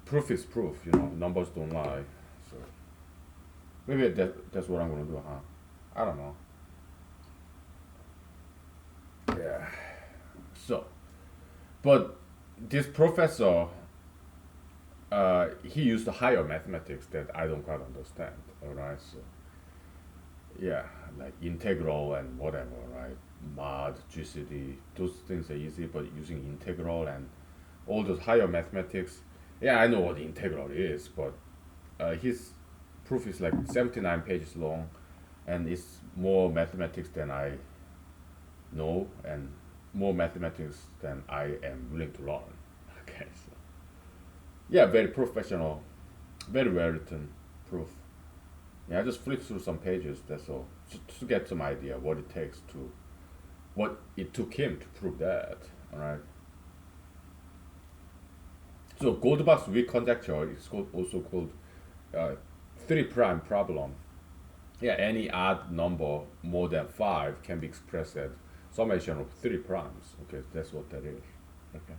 proof is proof, numbers don't lie. So maybe that's what I'm gonna do, huh? I don't know. Yeah. So, but this professor, he used higher mathematics that I don't quite understand. All right, so yeah, like integral and whatever, right? Mod, GCD, those things are easy, but using integral and all those higher mathematics, yeah, I know what integral is, but his proof is like 79 pages long, and it's more mathematics than I know, and more mathematics than I am willing to learn. Okay, so yeah, very professional, very well written proof. Yeah, I just flipped through some pages. That's all, to get some idea what it takes to, what it took him to prove that. All right. So Goldbach's weak conjecture is also called uh, three prime problem. Yeah, any odd number more than five can be expressed as summation of three primes. Okay, that's what that is. Okay.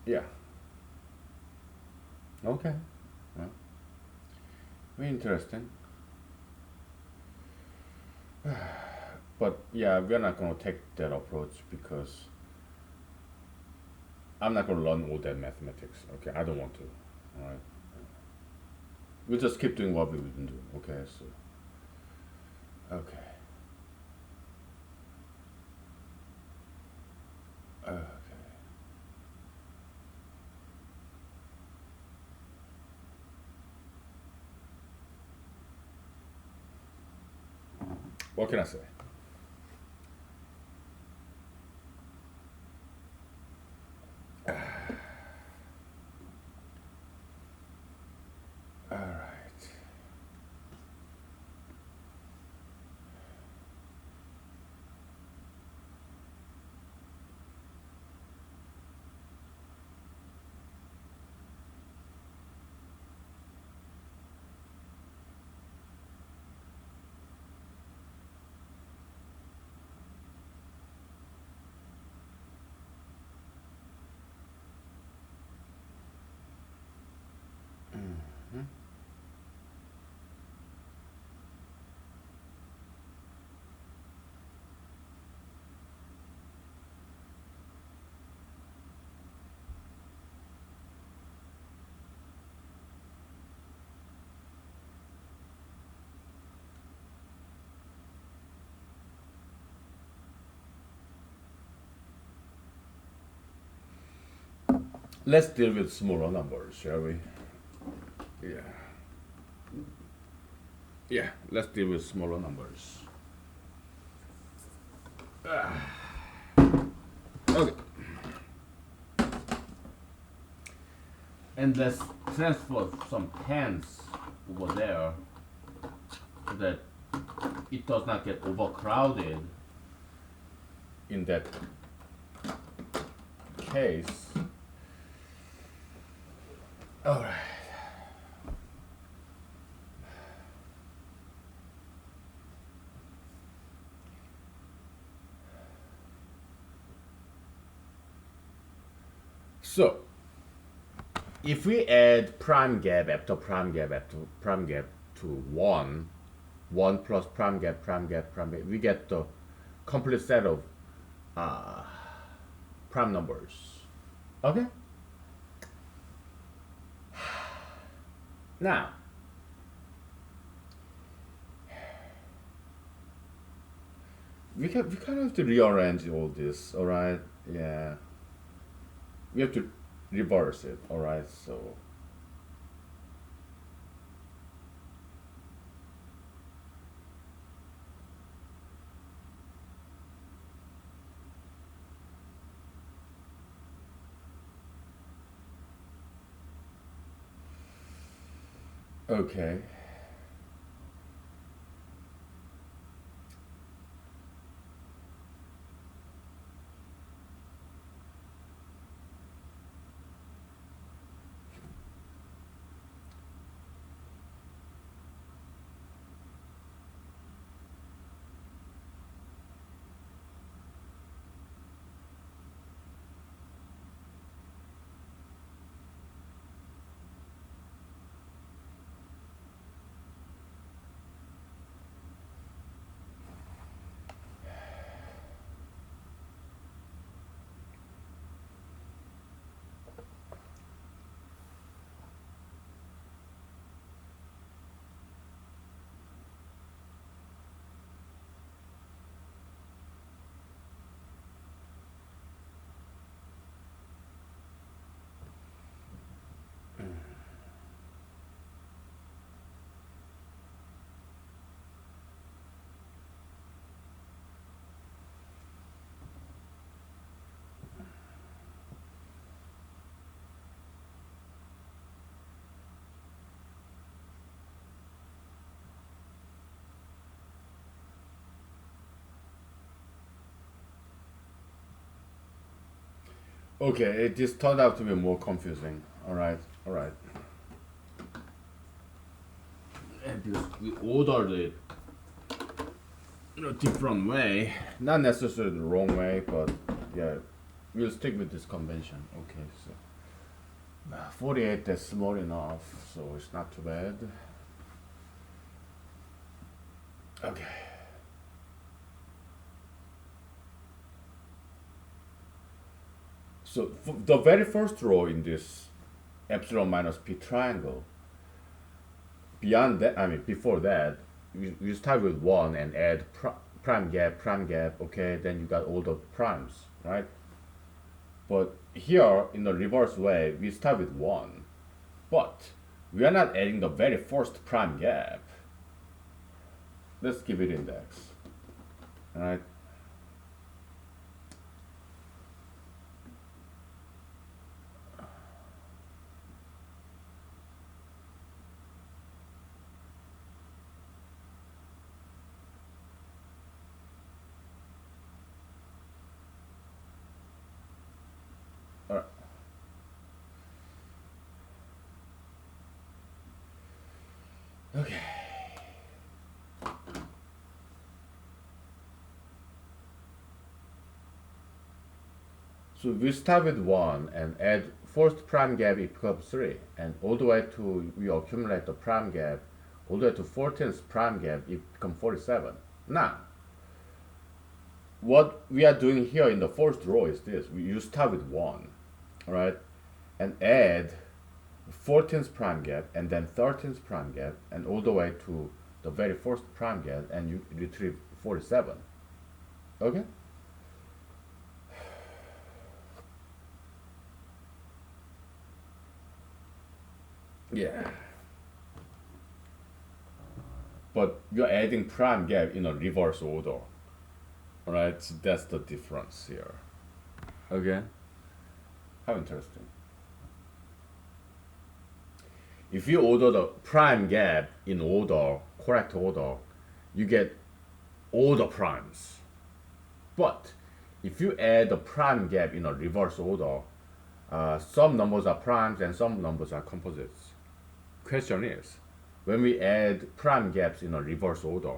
Yeah. Okay. Yeah. Very interesting. But yeah, we're not gonna take that approach because I'm not gonna learn all that mathematics. Okay, I don't want to. All right. We'll just keep doing what we've been doing. Okay, so okay. Okay. What can I say? All right. Let's deal with smaller numbers, shall we? Yeah. Yeah, let's deal with smaller numbers. Okay. And let's transfer some pens over there so that it does not get overcrowded in that case. All right. So, if we add prime gap after prime gap after prime gap to 1, 1 plus prime gap, prime gap, prime gap, we get the complete set of uh, prime numbers. Okay? Now, we kind of have to rearrange all this, all right? Yeah, we have to reverse it, all right? So okay. Okay, it just turned out to be more confusing. All right, all right. And because we ordered it in a different way, not necessarily the wrong way, but yeah, we'll stick with this convention. Okay, so 48, that's small enough, so it's not too bad. Okay. So the very first row in this epsilon minus p triangle, beyond that, I mean, before that, you start with 1 and add prime gap, okay, then you got all the primes, right? But here, in the reverse way, we start with 1, but we are not adding the very first prime gap. Let's give it index, alright? Alright. Okay. So we start with 1 and add first prime gap equals 3, and all the way to, we accumulate the prime gap, all the way to 14th prime gap, it becomes 47. Now, what we are doing here in the first row is this. You start with 1, alright, and add 14th prime gap, and then 13th prime gap, and all the way to the very first prime gap, and you retrieve 47. Okay? Yeah. But you're adding prime gap in a reverse order. Alright, so that's the difference here. Okay? How interesting. If you order the prime gap in order, correct order, you get all the primes. But if you add the prime gap in a reverse order, some numbers are primes and some numbers are composites. Question is, when we add prime gaps in a reverse order,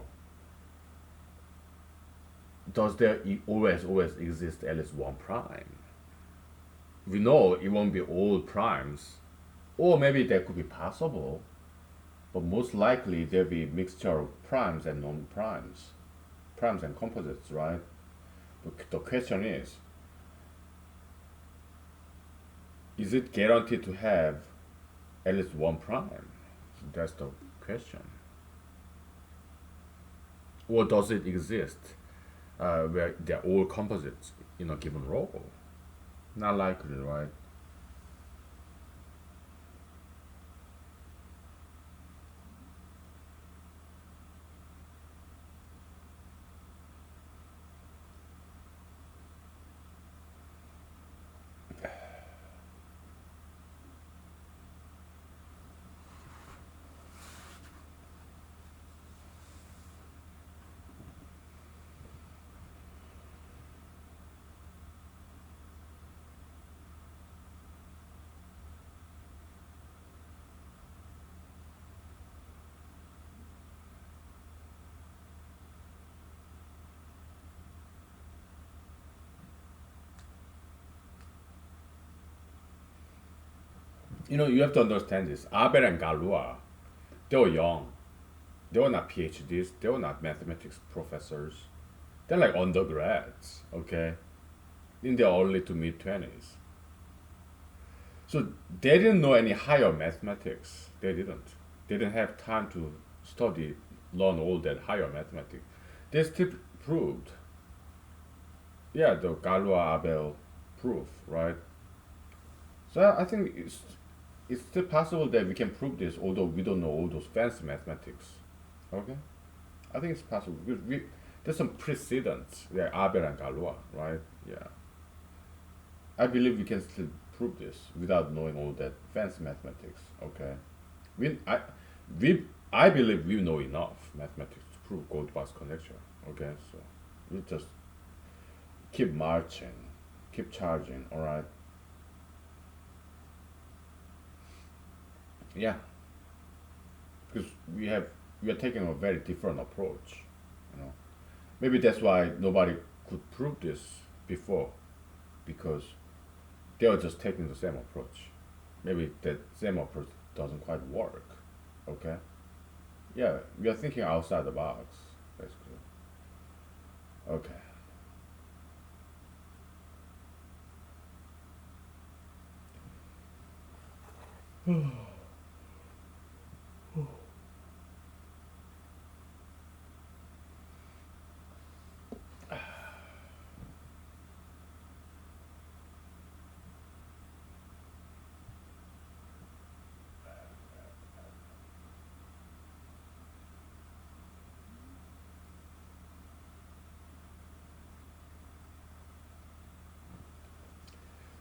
does there always exist at least one prime? We know it won't be all primes, or maybe that could be possible, but most likely there'll be a mixture of primes and non-primes, primes and composites, right? The question is it guaranteed to have at least one prime? So that's the question. Or does it exist where they're all composites in a given role. Not likely, right? You have to understand this. Abel and Galois, they were young. They were not PhDs. They were not mathematics professors. They're like undergrads, okay, in their early to mid 20s. So they didn't know any higher mathematics. They didn't. They didn't have time to study, learn all that higher mathematics. They still proved, yeah, the Galois Abel proof, right? So I think it's still possible that we can prove this, although we don't know all those fancy mathematics. Okay, I think it's possible. There's some precedents, yeah, Abel and Galois, right? Yeah, I believe we can still prove this without knowing all that fancy mathematics. Okay, we I we I believe we know enough mathematics to prove Goldbach's conjecture. Okay, so we just keep marching, keep charging. All right. Yeah, because we are taking a very different approach. You know, maybe that's why nobody could prove this before, because they were just taking the same approach. Maybe that same approach doesn't quite work. Okay. Yeah, we are thinking outside the box, basically. Okay.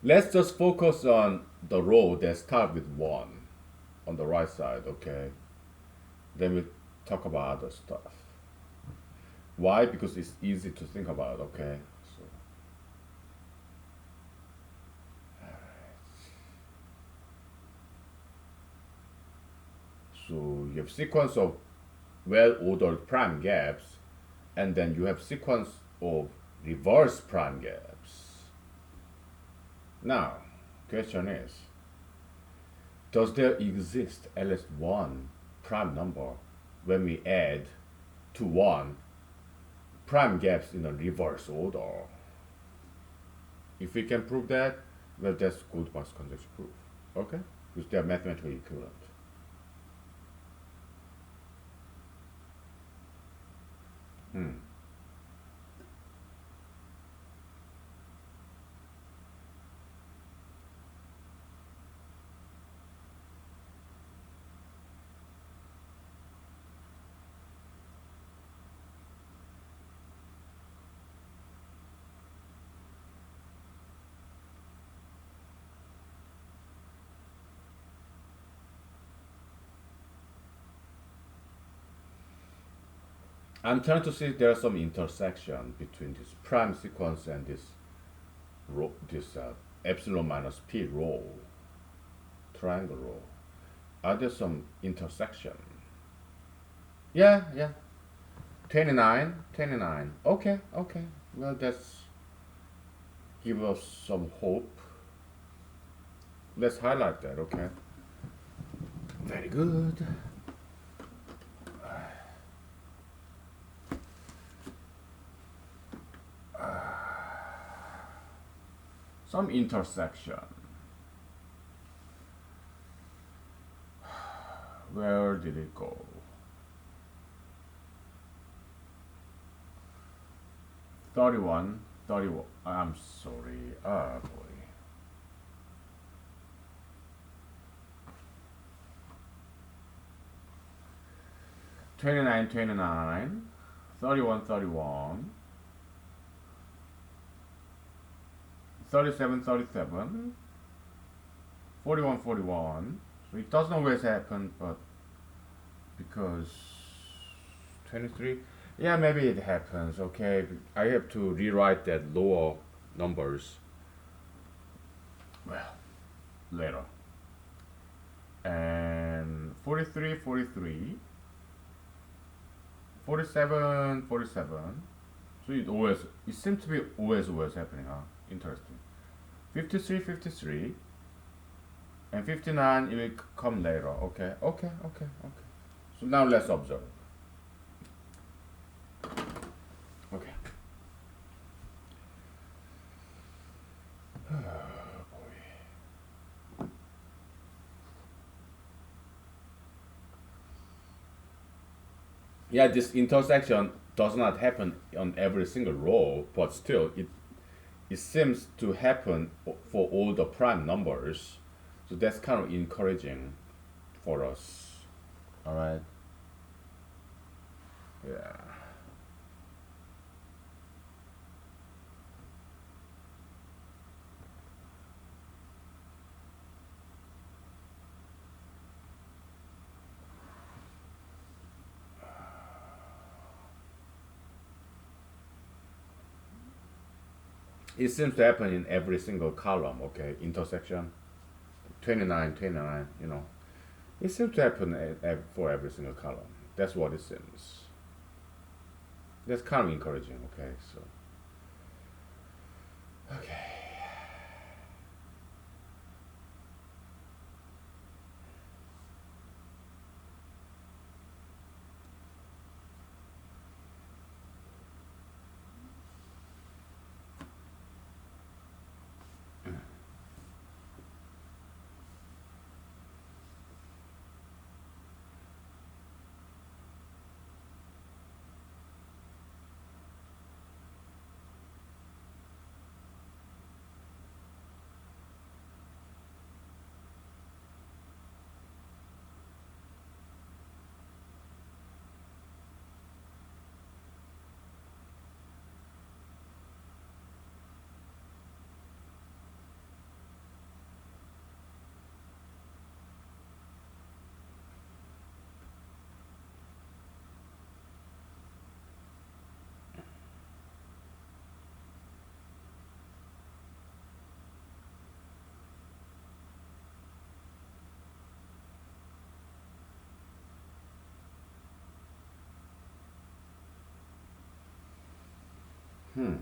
Let's just focus on the row that start with one on the right side. Okay. Then we talk about other stuff. Why? Because it's easy to think about. Okay. So so you have sequence of well-ordered prime gaps, and then you have sequence of reverse prime gaps. Now, question is, does there exist at least one prime number when we add to one prime gaps in a reverse order? If we can prove that, well, that's Goldbach's conjecture proof. Okay? Because they are mathematically equivalent. Hmm. I'm trying to see if there's some intersection between this prime sequence and this epsilon minus p row, triangle row. Are there some intersection? Yeah, yeah. 29, 29. Okay, okay. Well, that's give us some hope. Let's highlight that, okay? Very good. Some intersection. Where did it go? 31, 31. I'm sorry. Oh boy. 29, 29, 31, 31, 37, 37, 41, 41. So it doesn't always happen, but because 23, yeah, maybe it happens. Okay, I have to rewrite that lower numbers. Well, later. And 43, 43, 47, 47. So it seems to be always happening, huh? Interesting. 53, 53, and 59, it will come later. Okay, okay, okay, okay. So now let's observe. Okay. Yeah, this intersection does not happen on every single row, but still, it seems to happen for all the prime numbers. So that's kind of encouraging for us. All right. Yeah. It seems to happen in every single column. Okay, intersection 29, 29. It seems to happen for every single column. That's what it seems. That's kind of encouraging. Okay, so okay. Hmm.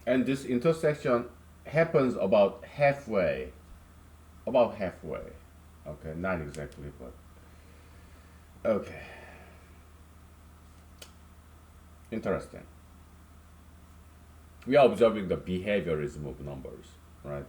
And this intersection happens about halfway. About halfway. Okay, not exactly, but okay. Interesting. We are observing the behaviorism of numbers, right?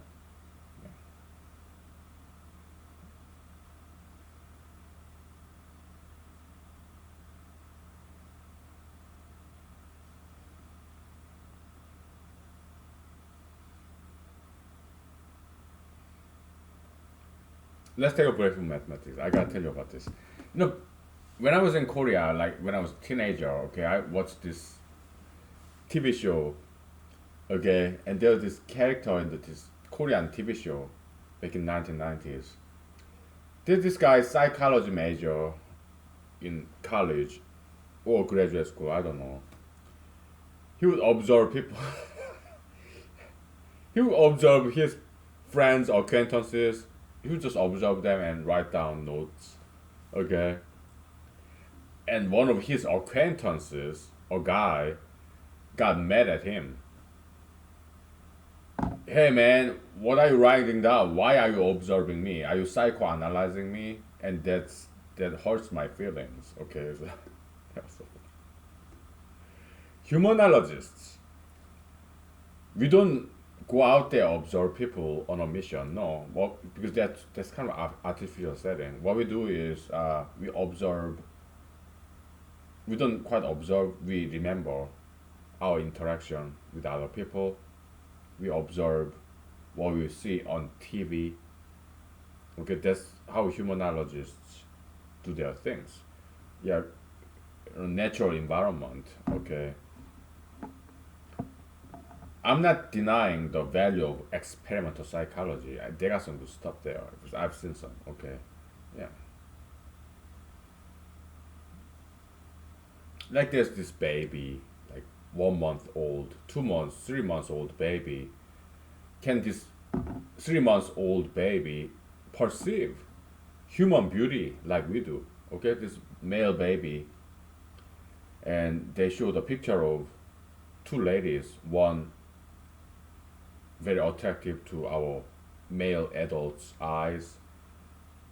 Let's take a break from mathematics. I gotta tell you about this. When I was in Korea, like when I was a teenager, okay, I watched this TV show, okay, and there was this character in this Korean TV show back in 1990s. This guy psychology major in college or graduate school, I don't know. He would observe people. He would observe his friends, acquaintances. He would just observe them and write down notes. Okay. And one of his acquaintances, a guy, got mad at him. Hey man, what are you writing down? Why are you observing me? Are you psychoanalyzing me? And that hurts my feelings. Okay. So, humanologists, we don't go out there observe people on a mission. No, well, because that's kind of artificial setting. What we do is we observe. We don't quite observe. We remember our interaction with other people. We observe what we see on TV. Okay, that's how humanologists do their things. Yeah, natural environment. Okay, I'm not denying the value of experimental psychology. They got some good stuff there because I've seen some. Okay, yeah. Like there's this baby, like 1 month old, 2 months, 3 months old baby. Can this 3 months old baby perceive human beauty like we do? Okay, this male baby, and they showed a picture of two ladies, one very attractive to our male adults' eyes,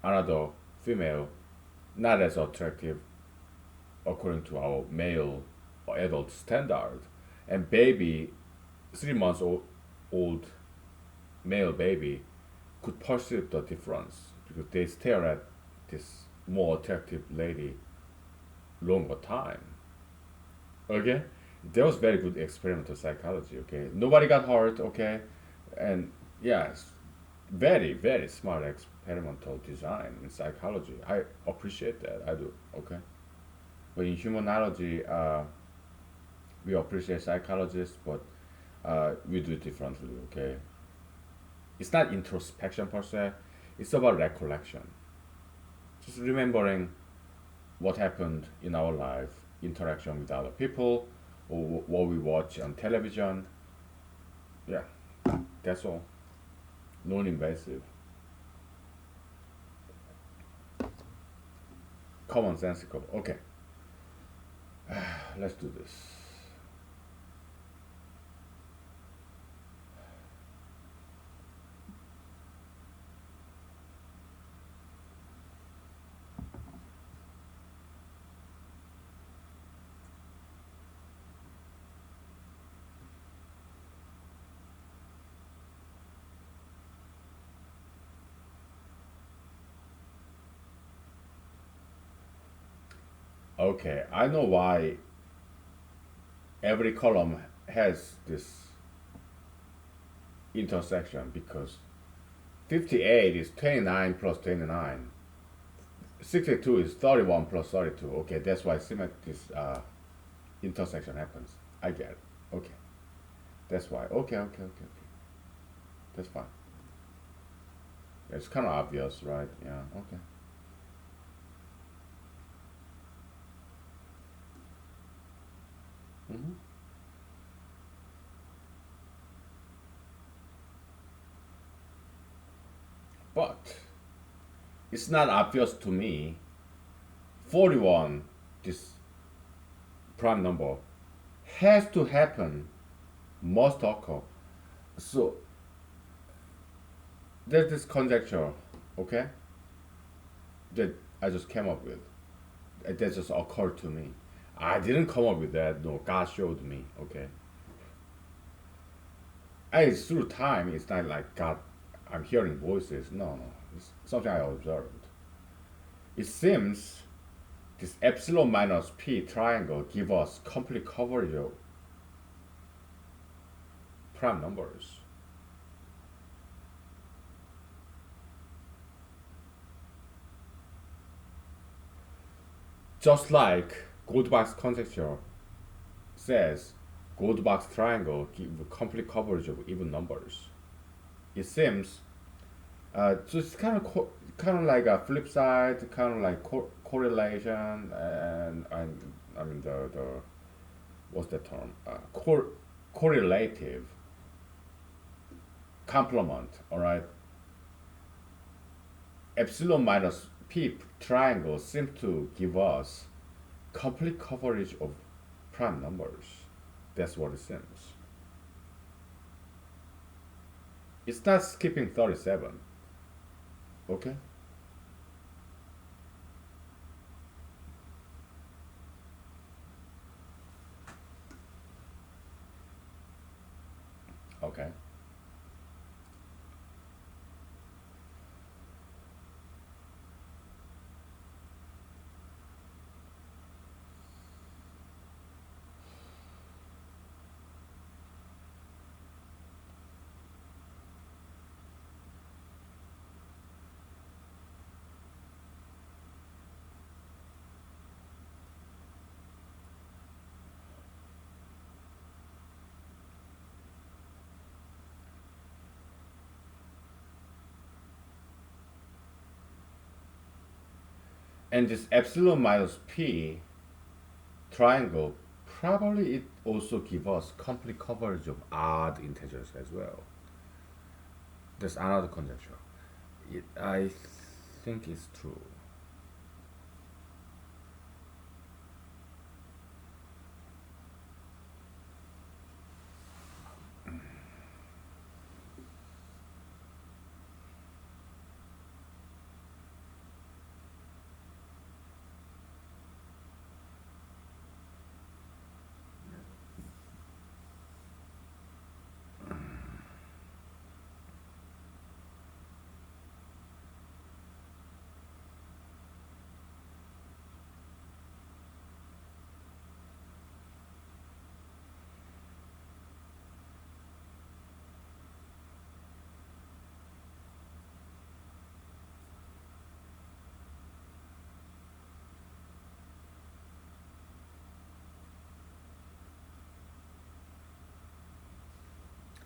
another female, not as attractive according to our male adult standard. And baby, 3 months old male baby could perceive the difference because they stare at this more attractive lady longer time. Okay, that was very good experimental psychology. Okay, nobody got hurt. Okay, and yes, very smart experimental design in psychology. I appreciate that. I do. Okay, but in humanology, we appreciate psychologists, but we do it differently. Okay, it's not introspection per se. It's about recollection. Just remembering what happened in our life, interaction with other people, or what we watch on television. Yeah, that's all. Non-invasive, commonsensical. Okay, let's do this. Okay, I know why every column has this intersection because 58 is 29 plus 29. 62 is 31 plus 32. Okay, that's why this intersection happens. I get it. Okay, that's why. Okay. That's fine. It's kind of obvious, right? Yeah, okay. Hmm. But it's not obvious to me. 41, this prime number, has to happen, must occur. So there's this conjecture, okay, that I just came up with. That just occurred to me. I didn't come up with that. No, God showed me. Okay. And it's through time. It's not like God. I'm hearing voices. No. It's something I observed. It seems this epsilon minus p triangle give us complete coverage of prime numbers. Just like Goldbach's conjecture says, Goldbach's triangle give complete coverage of even numbers. It seems Just kind of like a flip side, kind of like correlation, and I mean the what's the term? Correlative complement. All right, epsilon minus p triangle seems to give us complete coverage of prime numbers. That's what it seems. It's not skipping 37. Okay. Okay. And this epsilon minus p triangle probably it also give us complete coverage of odd integers as well. That's another conjecture. I think it's true.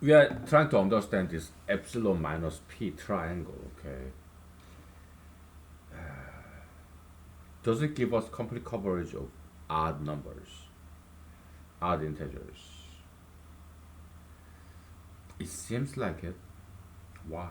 We are trying to understand this epsilon minus p triangle. Okay, does it give us complete coverage of odd numbers, odd integers? It seems like it. Why?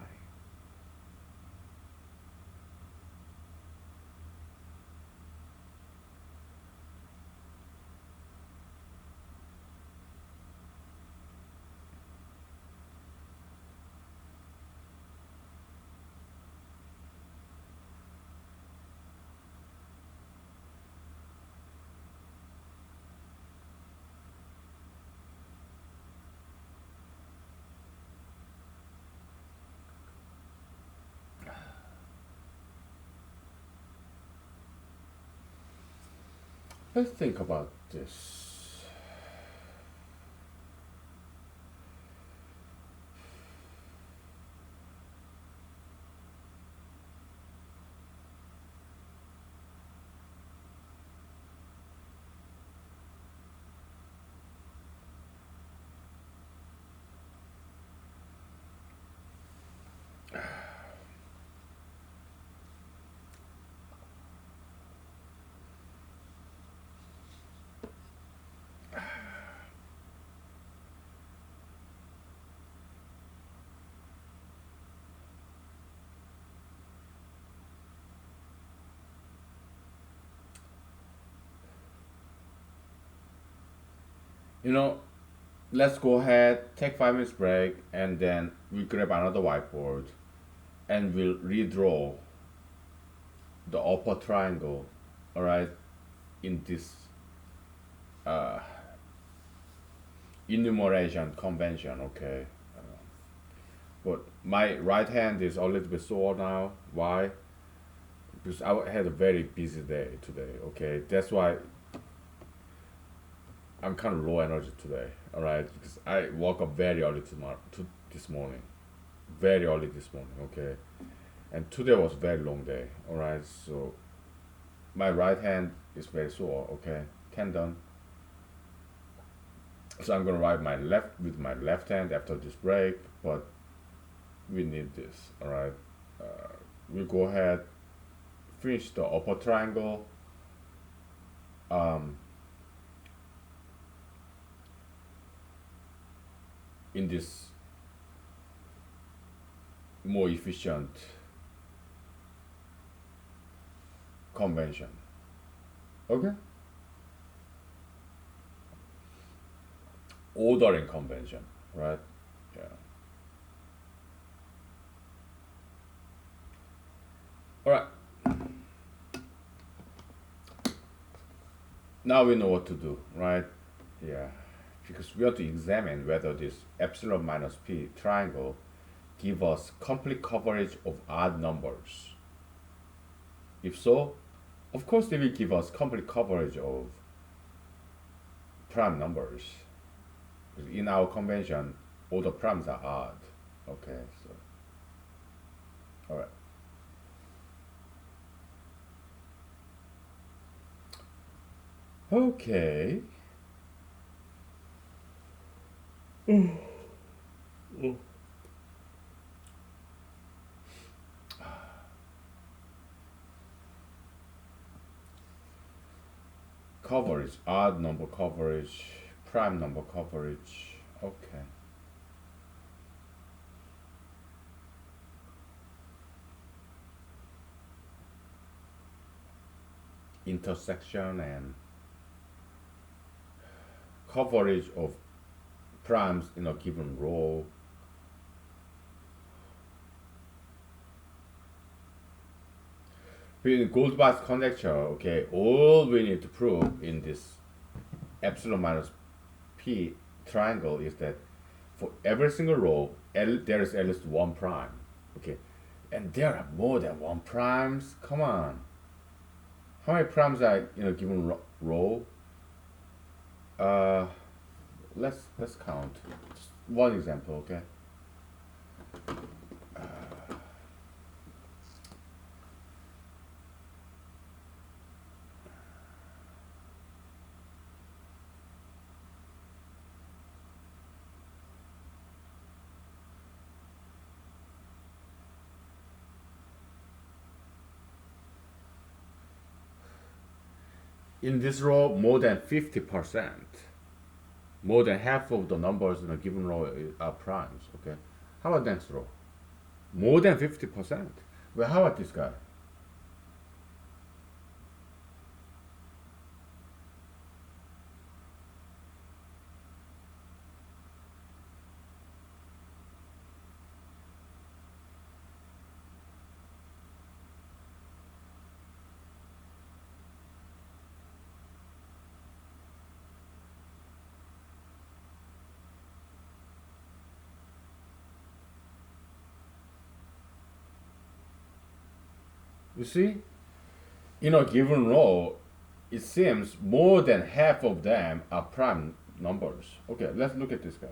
Let's think about this. You know, let's go ahead, take 5 minutes break, and then we grab another whiteboard and we'll redraw the upper triangle, all right, in this uh, enumeration convention, okay? But my right hand is a little bit sore now. Why? Because I had a very busy day today, okay? That's why I'm kind of low energy today, all right? Because I woke up very early this morning, very early this morning, okay? And today was a very long day, all right? So my right hand is very sore, okay? Tendon. So I'm gonna write my left with my left hand after this break, but we need this, all right? we go ahead, finish the upper triangle. Um, in this more efficient convention. Okay? Ordering convention, right? Yeah. All right. Now we know what to do, right? Yeah. Because we have to examine whether this epsilon minus p triangle give us complete coverage of odd numbers. If so, of course they will give us complete coverage of prime numbers. In our convention, all the primes are odd. Okay, so all right. Okay. Coverage, odd number coverage, prime number coverage. Okay. Intersection and coverage of primes in a given row. In Goldbach's conjecture, okay, all we need to prove in this epsilon minus p triangle is that for every single row, there is at least one prime. Okay, and there are more than one primes. Come on, how many primes are in a given row? Uh, let's count. Just one example, okay. In this row, more than 50%, more than half of the numbers in a given row are primes. Okay, how about next row? More than 50%. Well, how about this guy? You see, in a given row, it seems more than half of them are prime numbers. Okay, let's look at this guy.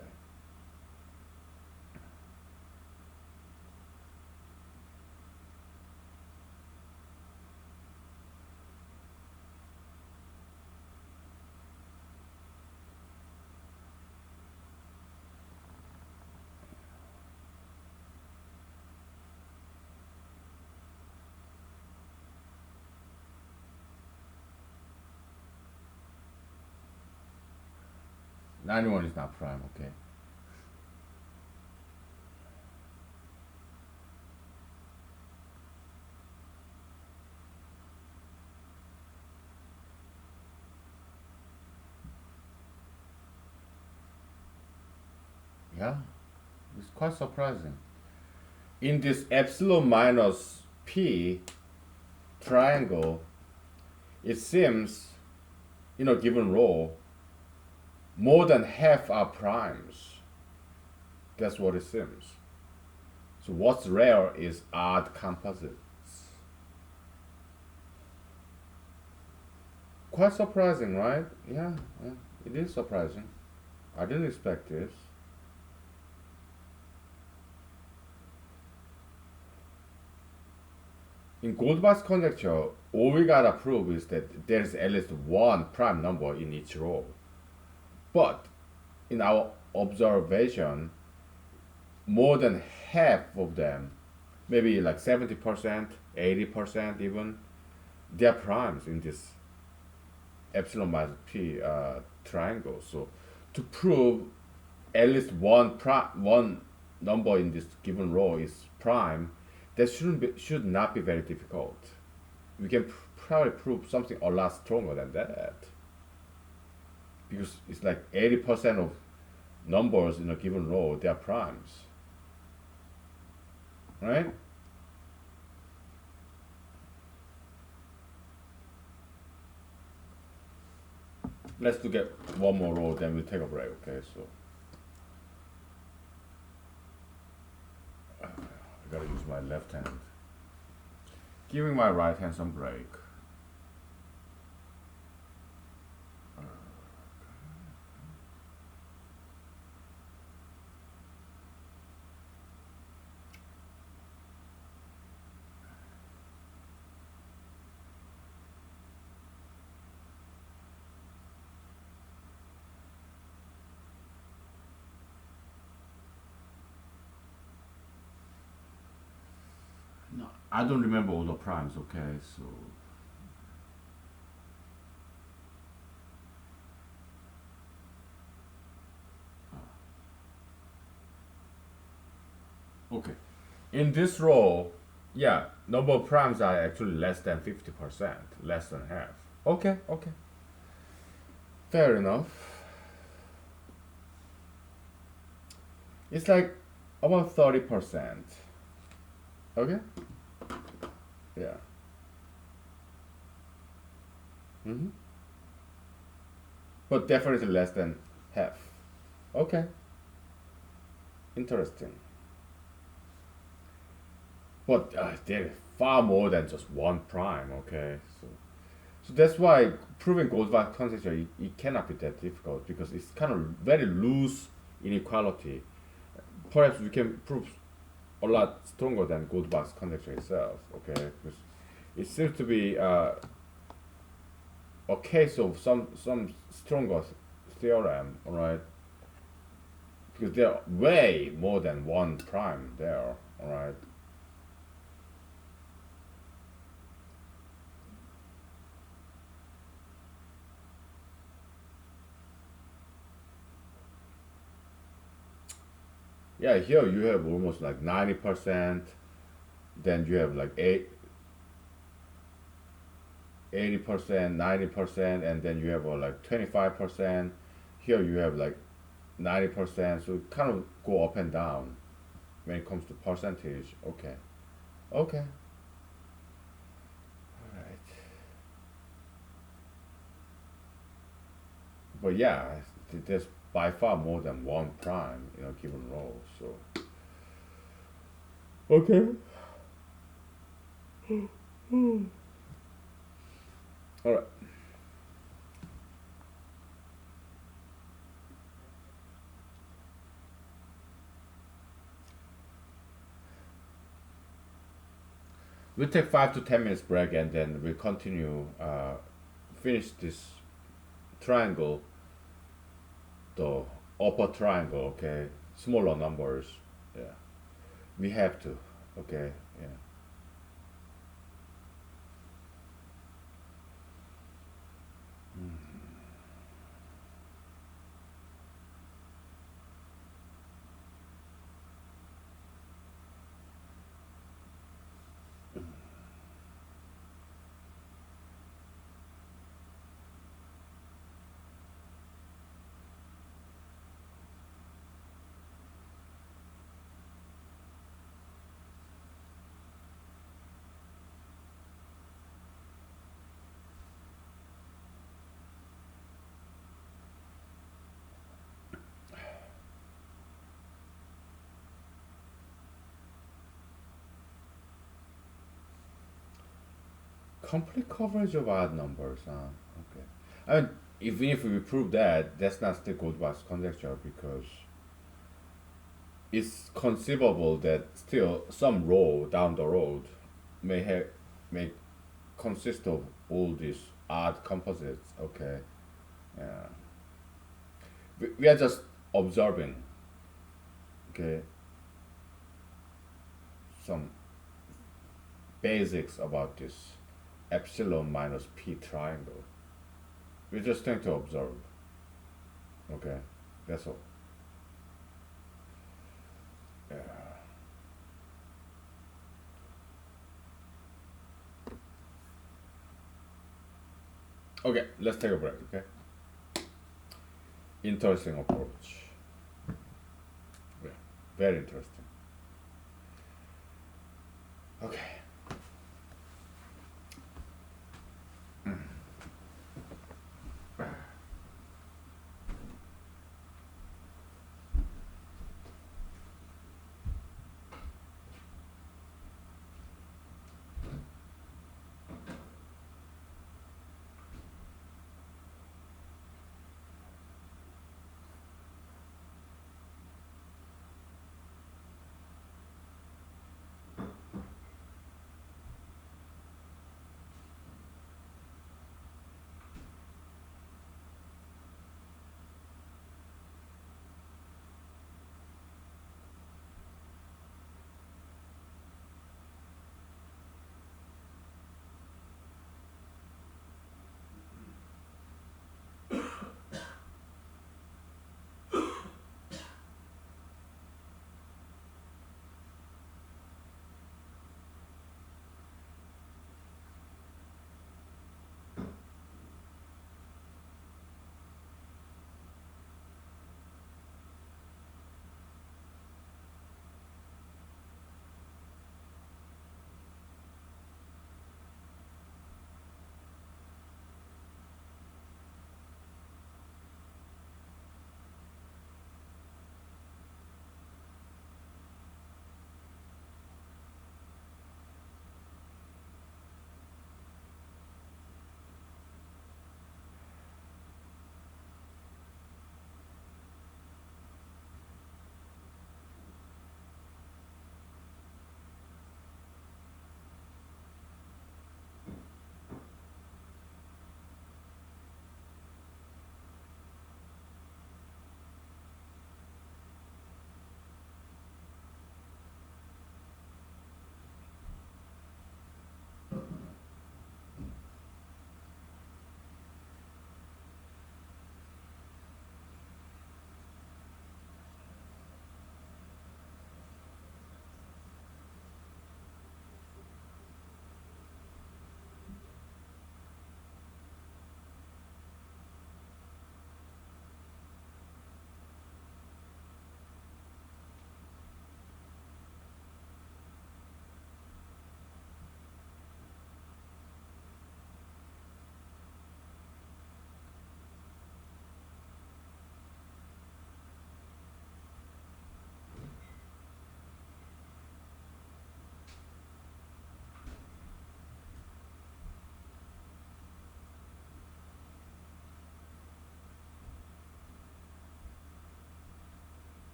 Anyone is not prime, okay? Yeah, it's quite surprising. In this epsilon minus p triangle, it seems in a given row, more than half are primes. That's what it seems. So what's rare is odd composites. Quite surprising, right? Yeah, yeah, it is surprising. I didn't expect this. In Goldbach's conjecture, all we gotta prove is that there's at least one prime number in each row. But in our observation, more than half of them maybe like 70%, 80% even, they're primes in this epsilon minus p triangle. So to prove at least one number in this given row is prime, that should not be very difficult. We can probably prove something a lot stronger than that, because it's like 80% of numbers in a given row, they are primes, right? Let's look at one more row, then we'll take a break. Okay, so I gotta use my left hand, giving my right hand some break. No, I don't remember all the primes. Okay, so okay, in this row, yeah, number of primes are actually less than 50%, less than half. Okay, okay, fair enough. It's like about 30%. Okay, yeah. Mm-hmm. But definitely less than half. Okay, interesting. But they're far more than just one prime. Okay, so that's why proving Goldbach conjecture, it cannot be that difficult, because it's kind of very loose inequality. Perhaps we can prove a lot stronger than Goldbach's conjecture itself. Okay, because it seems to be a case of some stronger theorem. All right, because there are way more than one prime there. All right. Yeah, here you have almost like 90%. Then you have like 80%, 90%, and then you have like 25%. Here you have like 90%. So it kind of go up and down when it comes to percentage. Okay. Okay. All right. But yeah, there's by far more than one prime in a given row. So okay. All right. We'll take 5 to 10 minutes break, and then we'll continue. Finish this triangle, the upper triangle. Okay, smaller numbers. Yeah, we have to. Okay. Yeah. Complete coverage of odd numbers. Okay. I mean, even if we prove that, that's not still Goldbach's conjecture, because it's conceivable that still some row down the road may have may consist of all these odd composites. Okay. Yeah. We are just observing. Okay. Some basics about this epsilon minus p triangle. We're just going to observe. Okay, that's all. Yeah. Okay, let's take a break. Okay, interesting approach. Yeah, very interesting. Okay.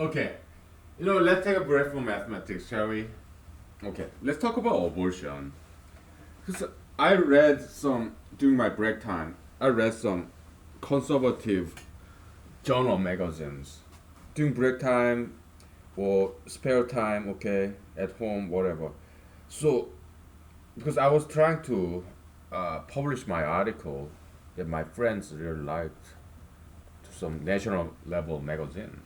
Okay. Let's take a break from mathematics, shall we? Okay. Let's talk about abortion. Because I read some, during my break time, I read some conservative journal magazines. During break time or spare time, okay, at home, whatever. So, because I was trying to publish my article that my friends really liked to some national level magazine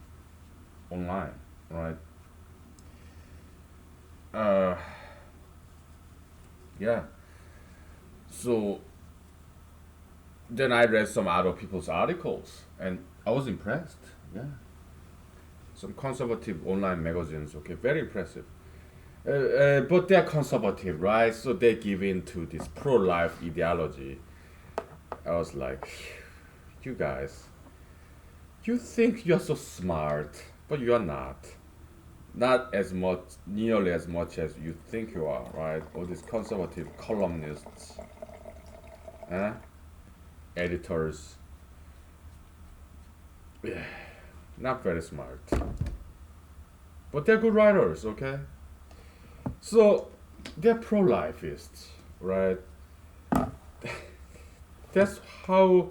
online, right? Uh, yeah. So then I read some other people's articles and I was impressed. Yeah. Some conservative online magazines, okay, very impressive. But they're conservative, right? So they give in to this pro-life ideology. I was like, you guys, you think you're so smart, but you're not. Not as much, nearly as much as you think you are, right? All these conservative columnists, eh? Editors, not very smart. But they're good writers, okay? So they're pro-lifeists, right? That's how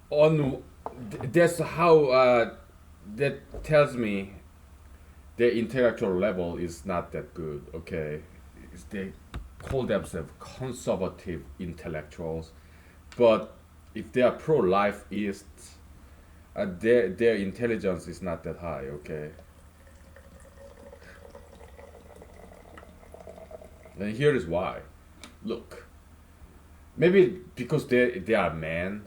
on. That's how that tells me their intellectual level is not that good. Okay, they call themselves conservative intellectuals, but if they are pro-lifeists, their intelligence is not that high. Okay, and here is why. Look, maybe because they are men,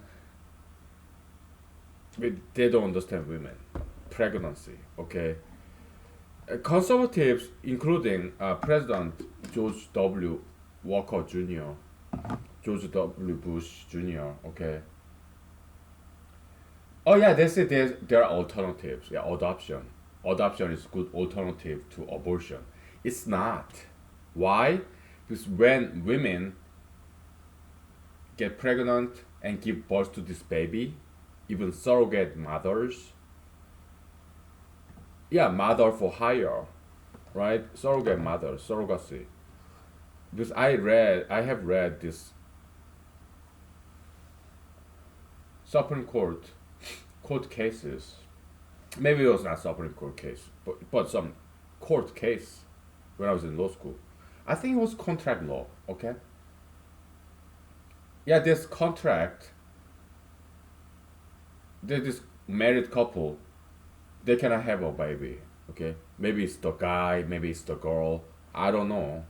but they don't understand women, pregnancy. Okay, conservatives, including President George W. Walker Jr., George W. Bush Jr. Okay. Oh yeah, they say there are alternatives. Yeah, adoption. Adoption is good alternative to abortion. It's not. Why? Because when women get pregnant and give birth to this baby, even surrogate mothers, yeah, mother for hire, right? Surrogate mother, surrogacy. Because I have read this Supreme court cases. Maybe it was not Supreme Court case, but some court case when I was in law school. I think it was contract law. Okay. Yeah, this contract. There's this married couple. They cannot have a baby. Okay. Maybe it's the guy. Maybe it's the girl. I don't know.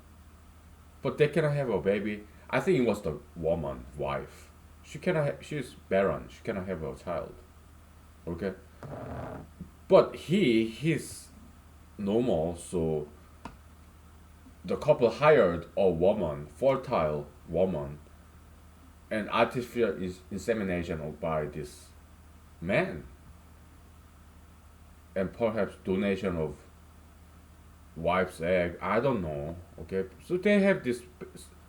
But they cannot have a baby. I think it was the woman, wife. She cannot. She's barren. She cannot have a child. Okay. But he's normal. So the couple hired a woman, fertile woman, and artificial insemination by this man, and perhaps donation of wife's egg. I don't know. Okay. So they have this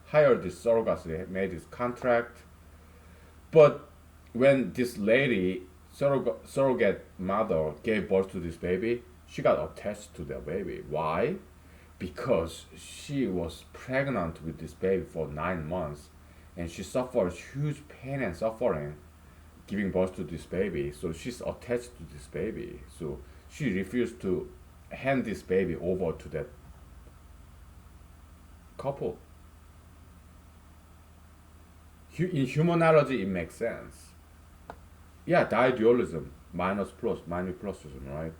hired this surrogacy. They have made this contract. But when this lady, surrogate mother, gave birth to this baby, she got attached to the baby. Why? Because she was pregnant with this baby for 9 months and she suffered huge pain and suffering giving birth to this baby. So she's attached to this baby. So she refused to hand this baby over to that couple. In humanology, it makes sense. Yeah, dualism, minus plus, plussism, right?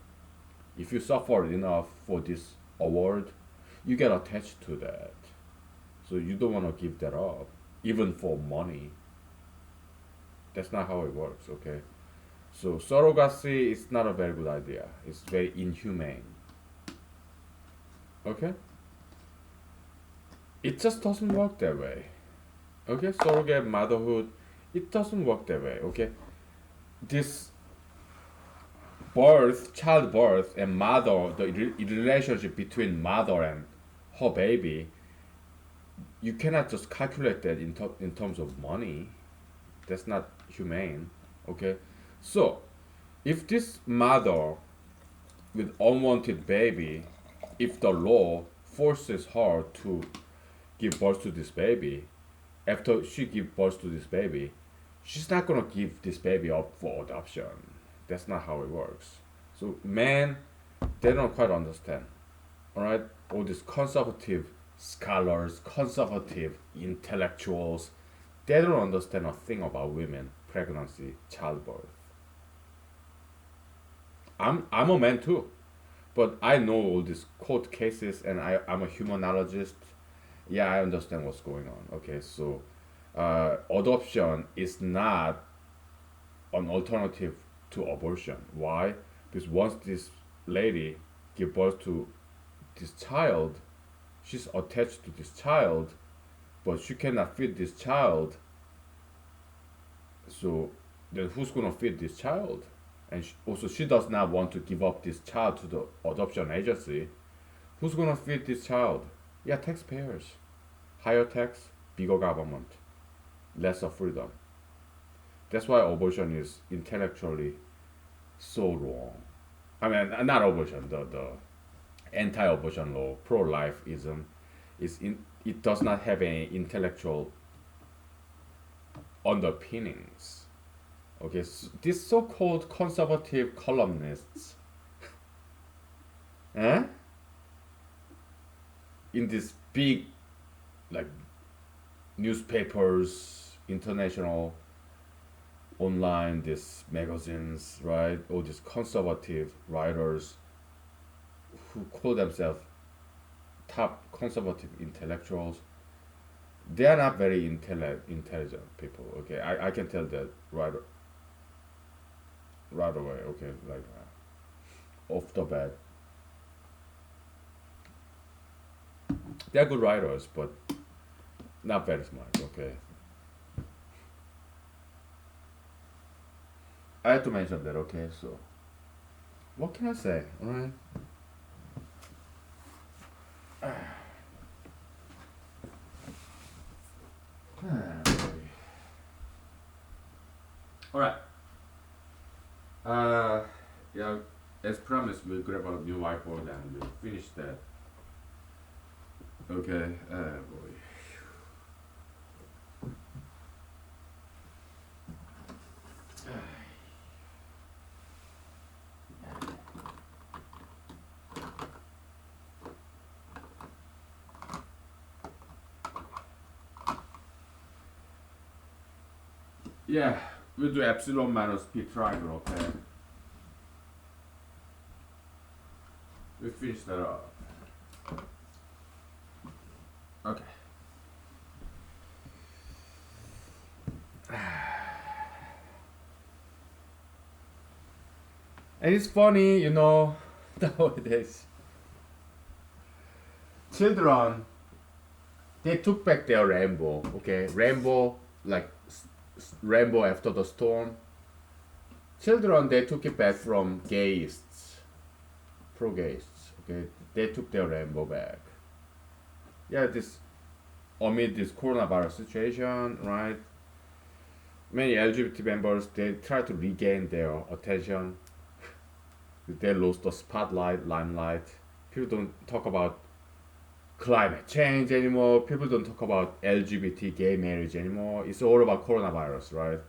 If you suffer enough for this award, you get attached to that. So you don't want to give that up, even for money. That's not how it works, okay? So surrogacy is not a very good idea. It's very inhumane. Okay? It just doesn't work that way. Okay? Surrogate motherhood, it doesn't work that way, okay? This childbirth, and mother, the relationship between mother and her baby, you cannot just calculate that in terms of money. That's not humane. Okay, so If this mother with unwanted baby, if the law forces her to give birth to this baby, after she give birth to this baby, she's not gonna give this baby up for adoption. That's not how it works. So men, they don't quite understand. All right, all these conservative scholars, conservative intellectuals, they don't understand a thing about women, pregnancy, childbirth. I'm a man too, but I know all these court cases, and I'm a humanologist. Yeah, I understand what's going on. Okay, so adoption is not an alternative to abortion. Why? Because once this lady give birth to this child, she's attached to this child, but she cannot feed this child. So then who's gonna feed this child? And also she does not want to give up this child to the adoption agency. Who's gonna feed this child? Yeah, taxpayers. Higher tax, bigger government, lesser freedom. That's why abortion is intellectually so wrong. I mean, not abortion. The anti-abortion law, pro-lifeism, it does not have any intellectual underpinnings. Okay, so these so-called conservative columnists, eh? In these big, like, newspapers, international, online, these magazines, right? All these conservative writers who call themselves top conservative intellectuals, they are not very intelligent people. Okay, I can tell that right away. Okay, like off the bat, they are good writers, but not very smart. Okay, I had to mention that. Okay, so what can I say? All right. All right. Uh, yeah. As promised, we'll grab a new whiteboard and we'll finish that. Okay. Boy. Yeah, we'll do epsilon minus p triangle. Okay. We finish that up. Okay. And it's funny, nowadays, children, they took back their rainbow, okay? Rainbow, like rainbow after the storm. Children, they took it back from gayists, pro-gayists, okay? They took their rainbow back. Yeah, amid this coronavirus situation, right? Many LGBT members, they try to regain their attention. They lost the spotlight, limelight. People don't talk about climate change anymore. People don't talk about LGBT gay marriage anymore. It's all about coronavirus, right?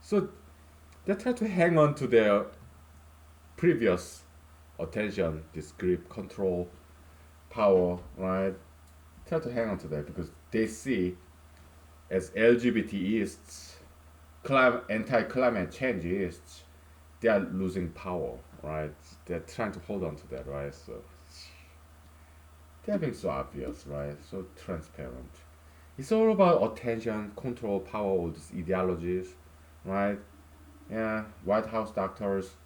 So they try to hang on to their previous attention, this grip, control, power, right? Try to hang on to that because they see as LGBTists, anti-climate changeists, they are losing power, right? They're trying to hold on to that, right? So they're being so obvious, right? So transparent. It's all about attention, control, power, all these ideologies, right? Yeah, White House doctors,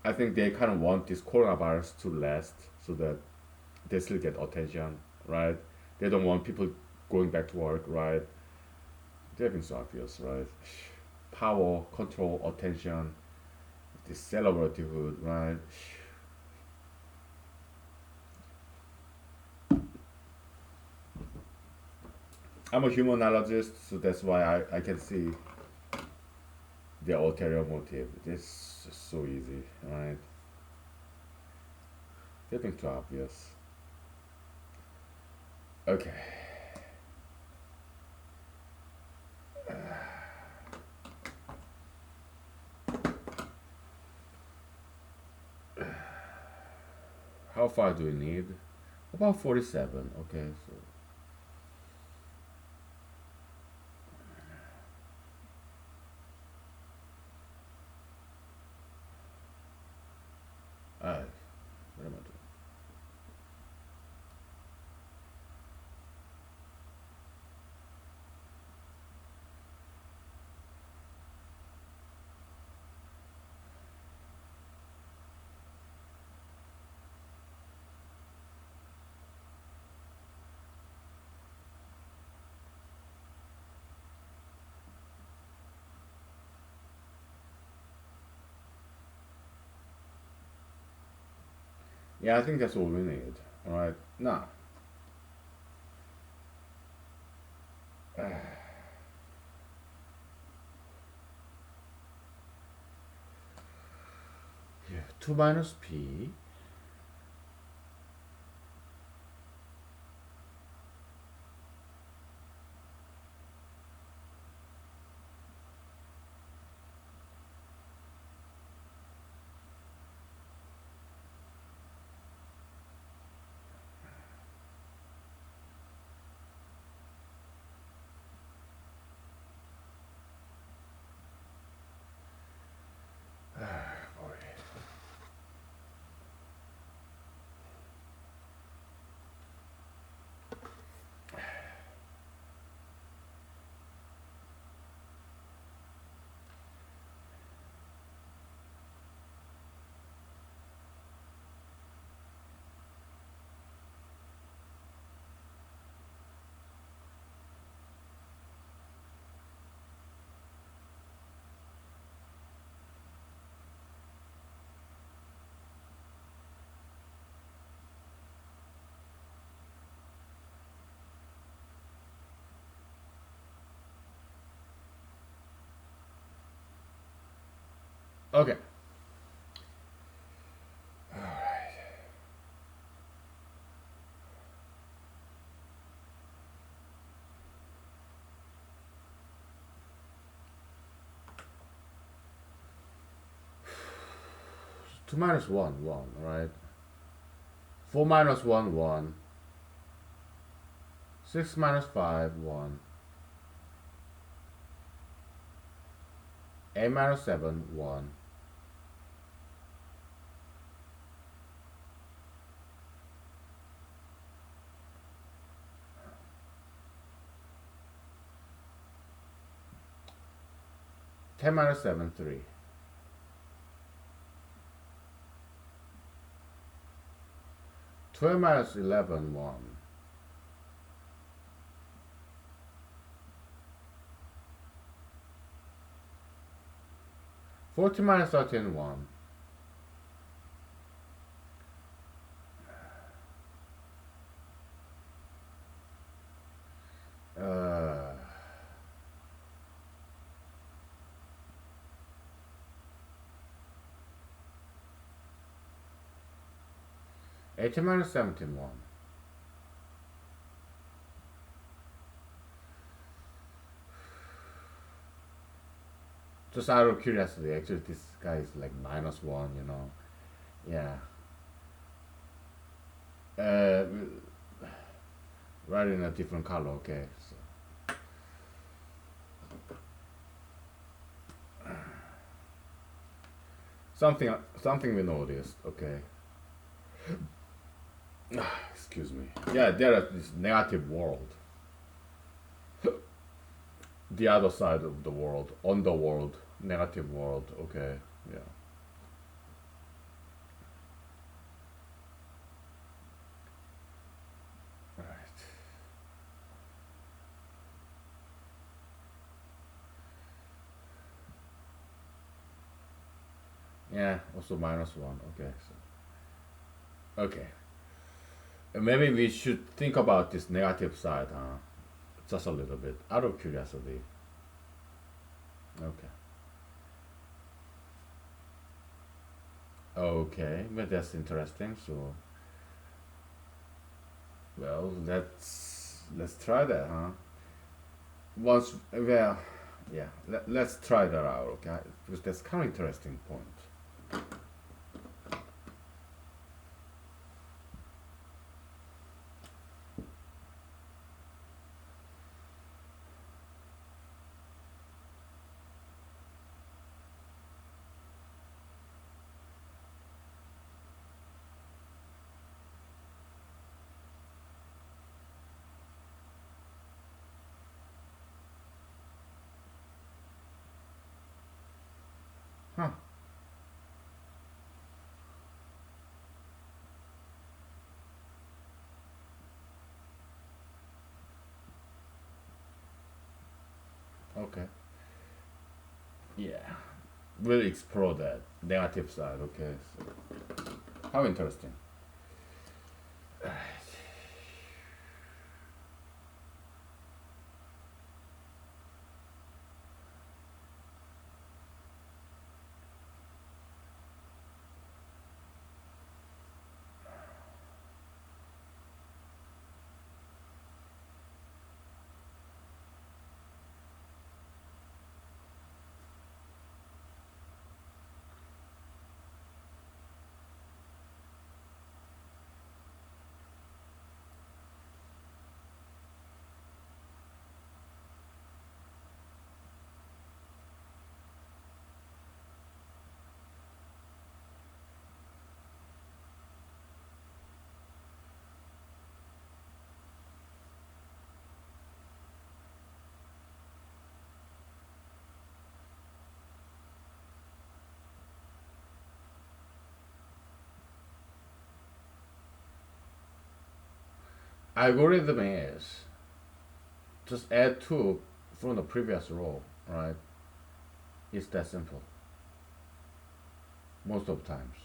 I think they kind of want this coronavirus to last so that they still get attention, right? They don't want people going back to work, right? They're being so obvious, right? Power, control, attention, this celebrityhood, right? I'm a humanologist, so that's why I can see the ulterior motive. It's just so easy, right? Getting too obvious. Okay. How far do we need? About 47. Okay, so. What am I doing? Yeah, I think that's all we need. Alright, now. 2 minus p. Boy. Okay. 2 minus 1, 1, right? 4 minus 1, 1. 6 minus 5, 1. 8 minus 7, 1. 10 minus 7, 3. 12 minus 11, 1. 14 minus 13, 1. 18 minus 17, 1. Just out of curiosity, actually, this guy is like minus 1, you know. Yeah. Uh, Write in a different color, okay. So. Something we noticed, okay. Excuse me. Yeah, there is this negative world. The other side of the world, on the world, negative world, okay. Yeah. Alright. Yeah, also minus 1, okay. So. Okay. Maybe we should think about this negative side, huh? Just a little bit, out of curiosity. Okay. Okay, but that's interesting. So, well, let's try that, huh? Once, well, yeah, let's try that out, okay? Because that's kind of interesting point. Huh? Okay. Yeah, we'll explore that negative side. Okay, so how interesting. Algorithm is just add two from the previous row, right? It's that simple most of the times.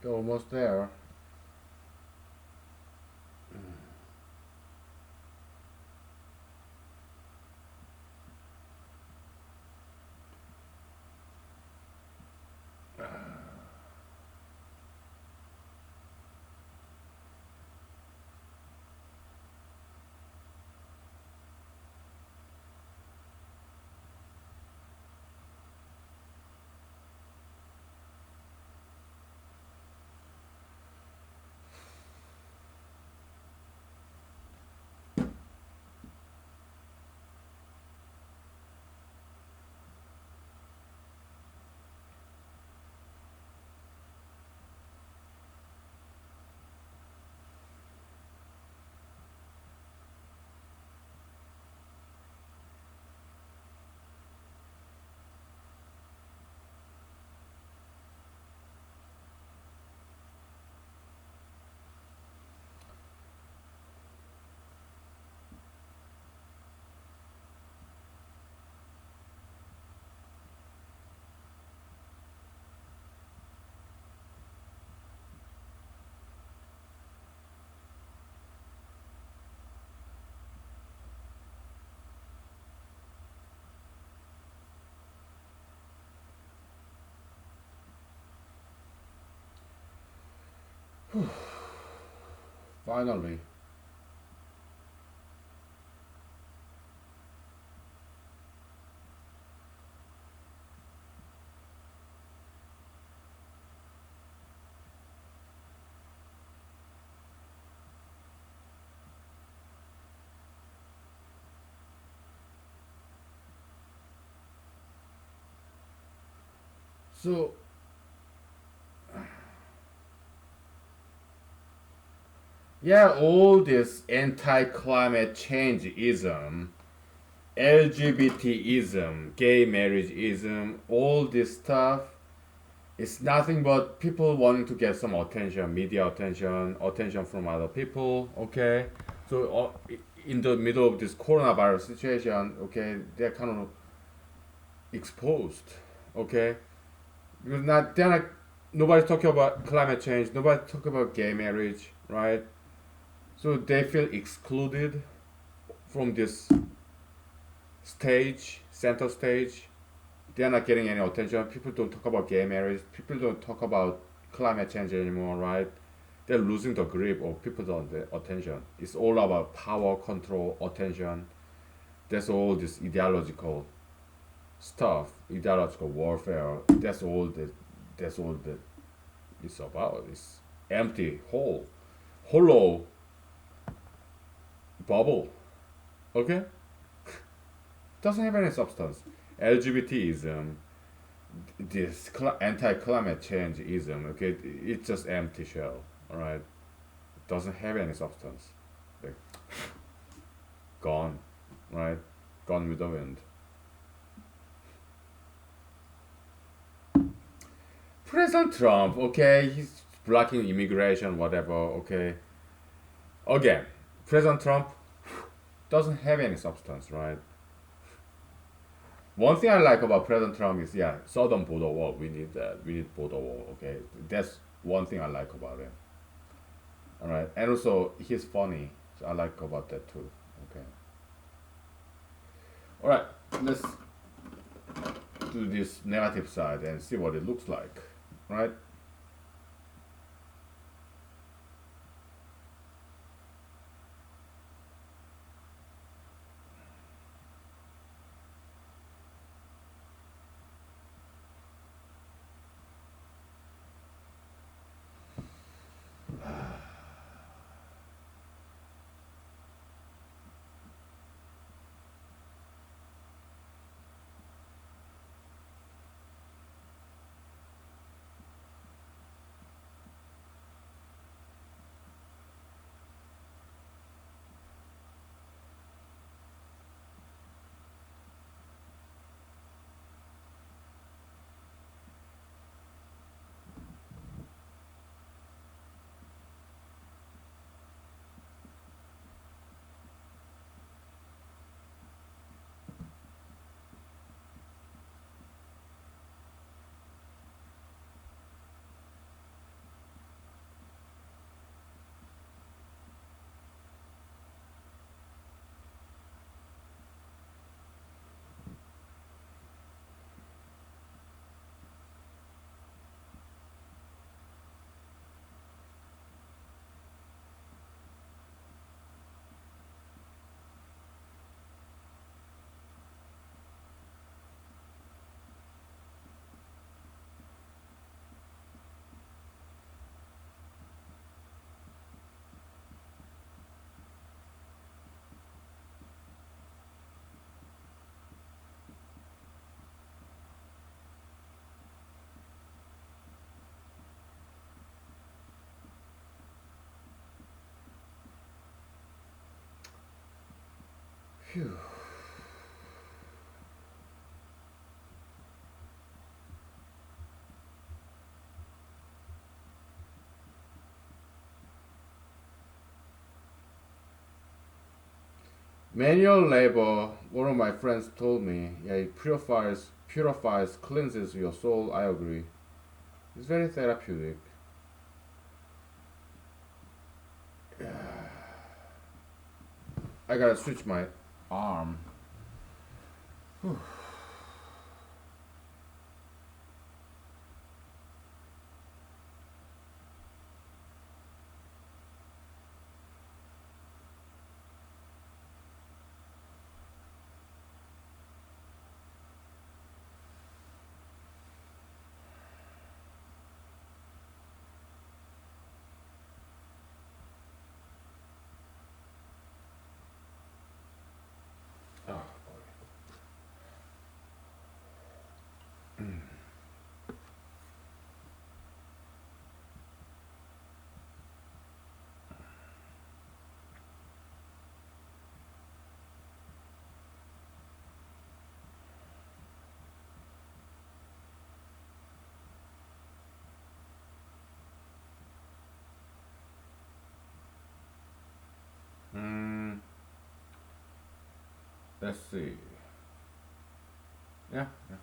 They're almost there. Finally. So, yeah, all this anti-climate change-ism, LGBT-ism, gay marriage-ism, all this stuff, it's nothing but people wanting to get some attention, media attention, attention from other people, okay? So, in the middle of this coronavirus situation, okay, they're kind of exposed, okay? Because not, they're not, nobody's talking about climate change, nobody's talking about gay marriage, right? So they feel excluded from this stage, center stage. They're not getting any attention. People don't talk about gay marriage. People don't talk about climate change anymore, right? They're losing the grip of people's attention. It's all about power, control, attention. That's all this ideological stuff, ideological warfare. That's all that it's about. It's empty, whole, hollow bubble. Okay? Doesn't have any substance. LGBTism, this anti-climate changeism, okay, it's just empty shell, all right? Doesn't have any substance. Like, gone, right? Gone with the wind. President Trump, okay, he's blocking immigration, whatever, okay. Again, President Trump doesn't have any substance, right? One thing I like about President Trump is, yeah, southern border wall. We need that. We need border wall. Okay, that's one thing I like about him. All right, and also he's funny. So I like about that too. Okay. All right, let's do this negative side and see what it looks like. Right. Phew. Manual labor. One of my friends told me, yeah, it purifies, cleanses your soul. I agree. It's very therapeutic. I gotta switch my arm. Oh boy. Let's see. Yeah, yeah.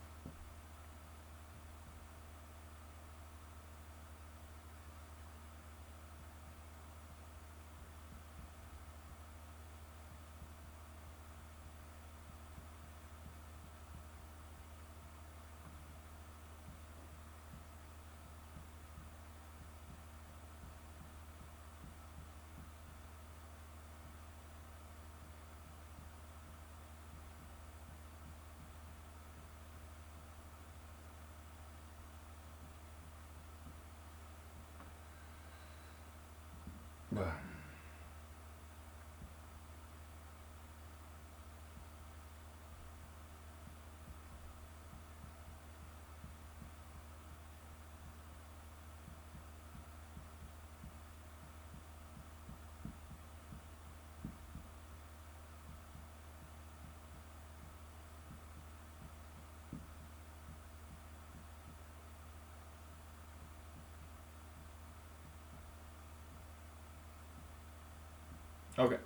Okay.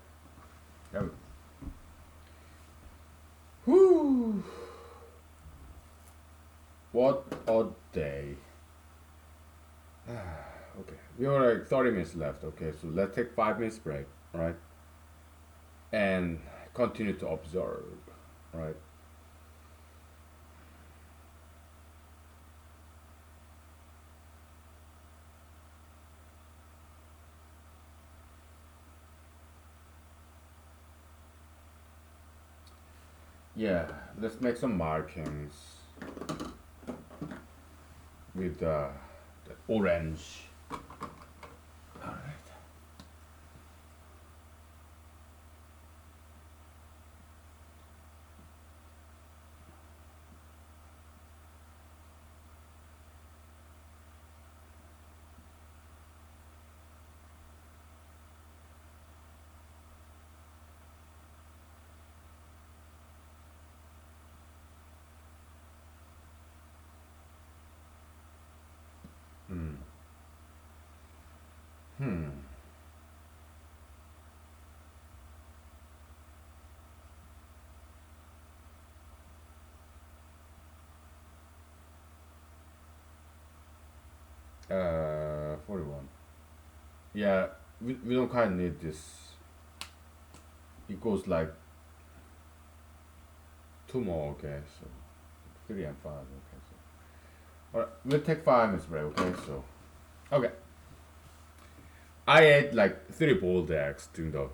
Yeah. Whew. What a day. Okay. We have like 30 minutes left. Okay, so let's take 5 minutes break, right? And continue to observe, right? Yeah, let's make some markings with the orange. All right. Hmm. Hmm. 41. Yeah, we don't kind of need this. It goes like two more. Okay, so 3 and 5. Okay, so all right, we'll take 5 minutes break. Okay, so okay. I ate like 3 boiled eggs during the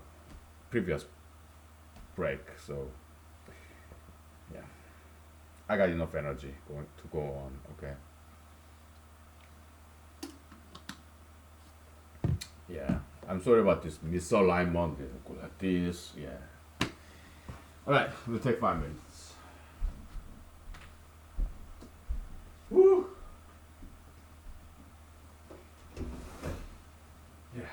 previous break, so yeah, I got enough energy going to go on. Okay. Yeah, I'm sorry about this misalignment. Go like this. Yeah. All right, we'll take 5 minutes. Woo. Yeah.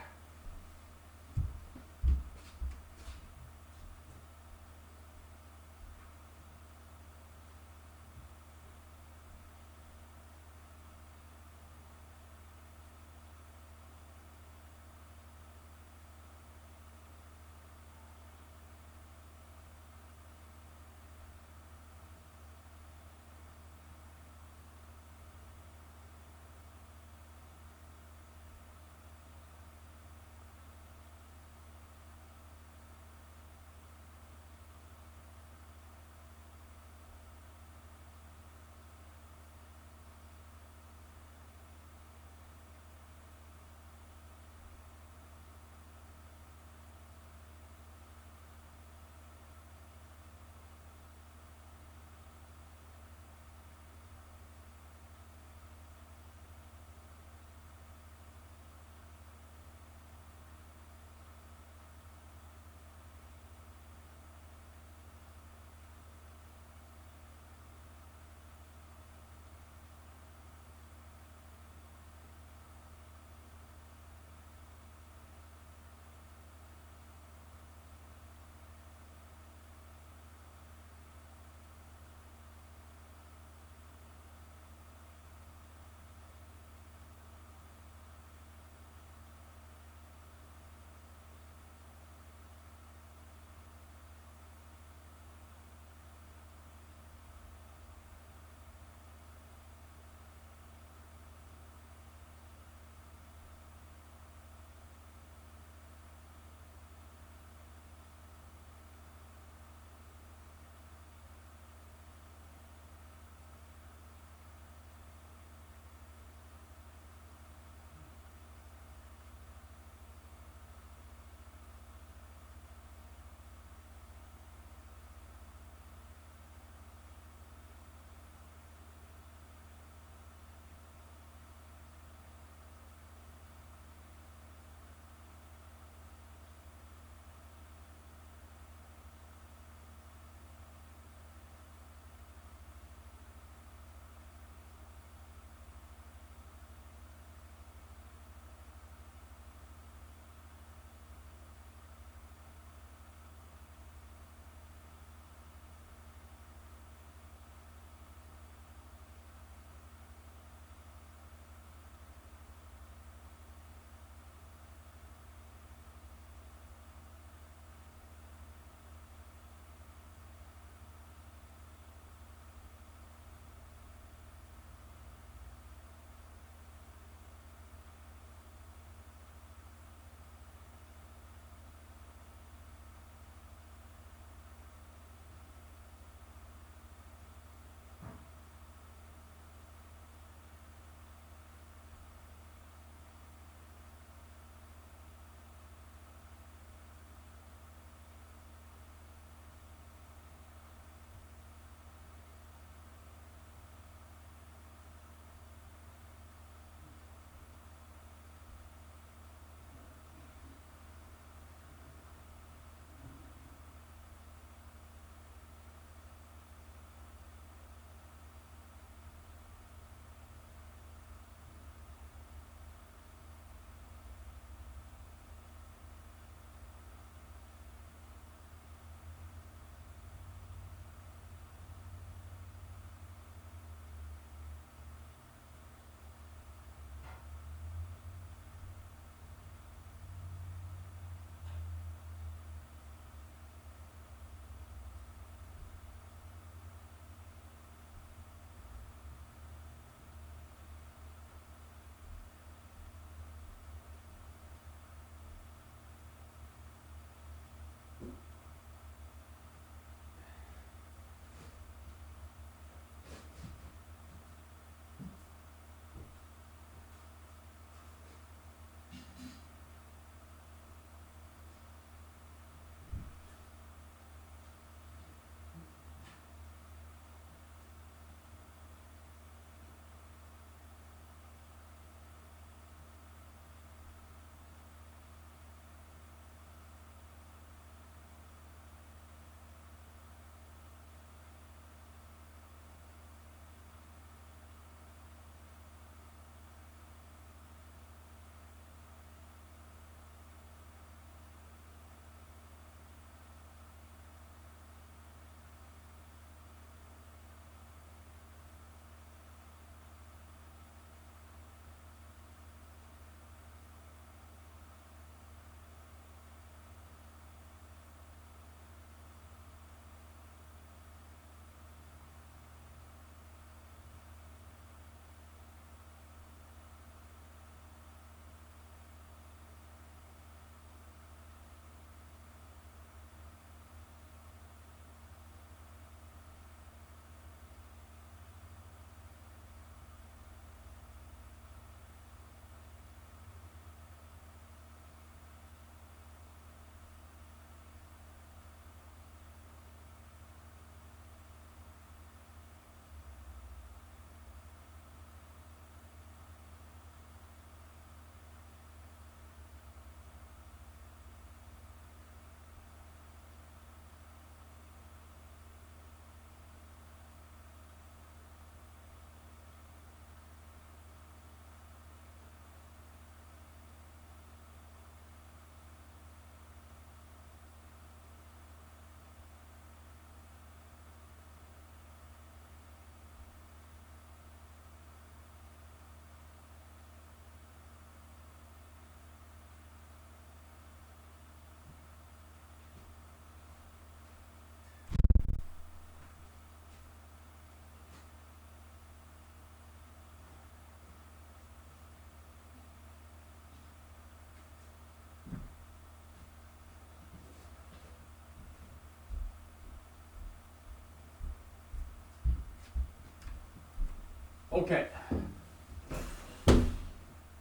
Okay.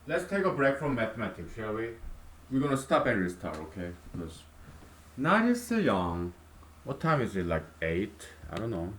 Let's take a break from mathematics, shall we? We're gonna stop and restart, okay? Because night is so young. What time is it? Like 8? I don't know.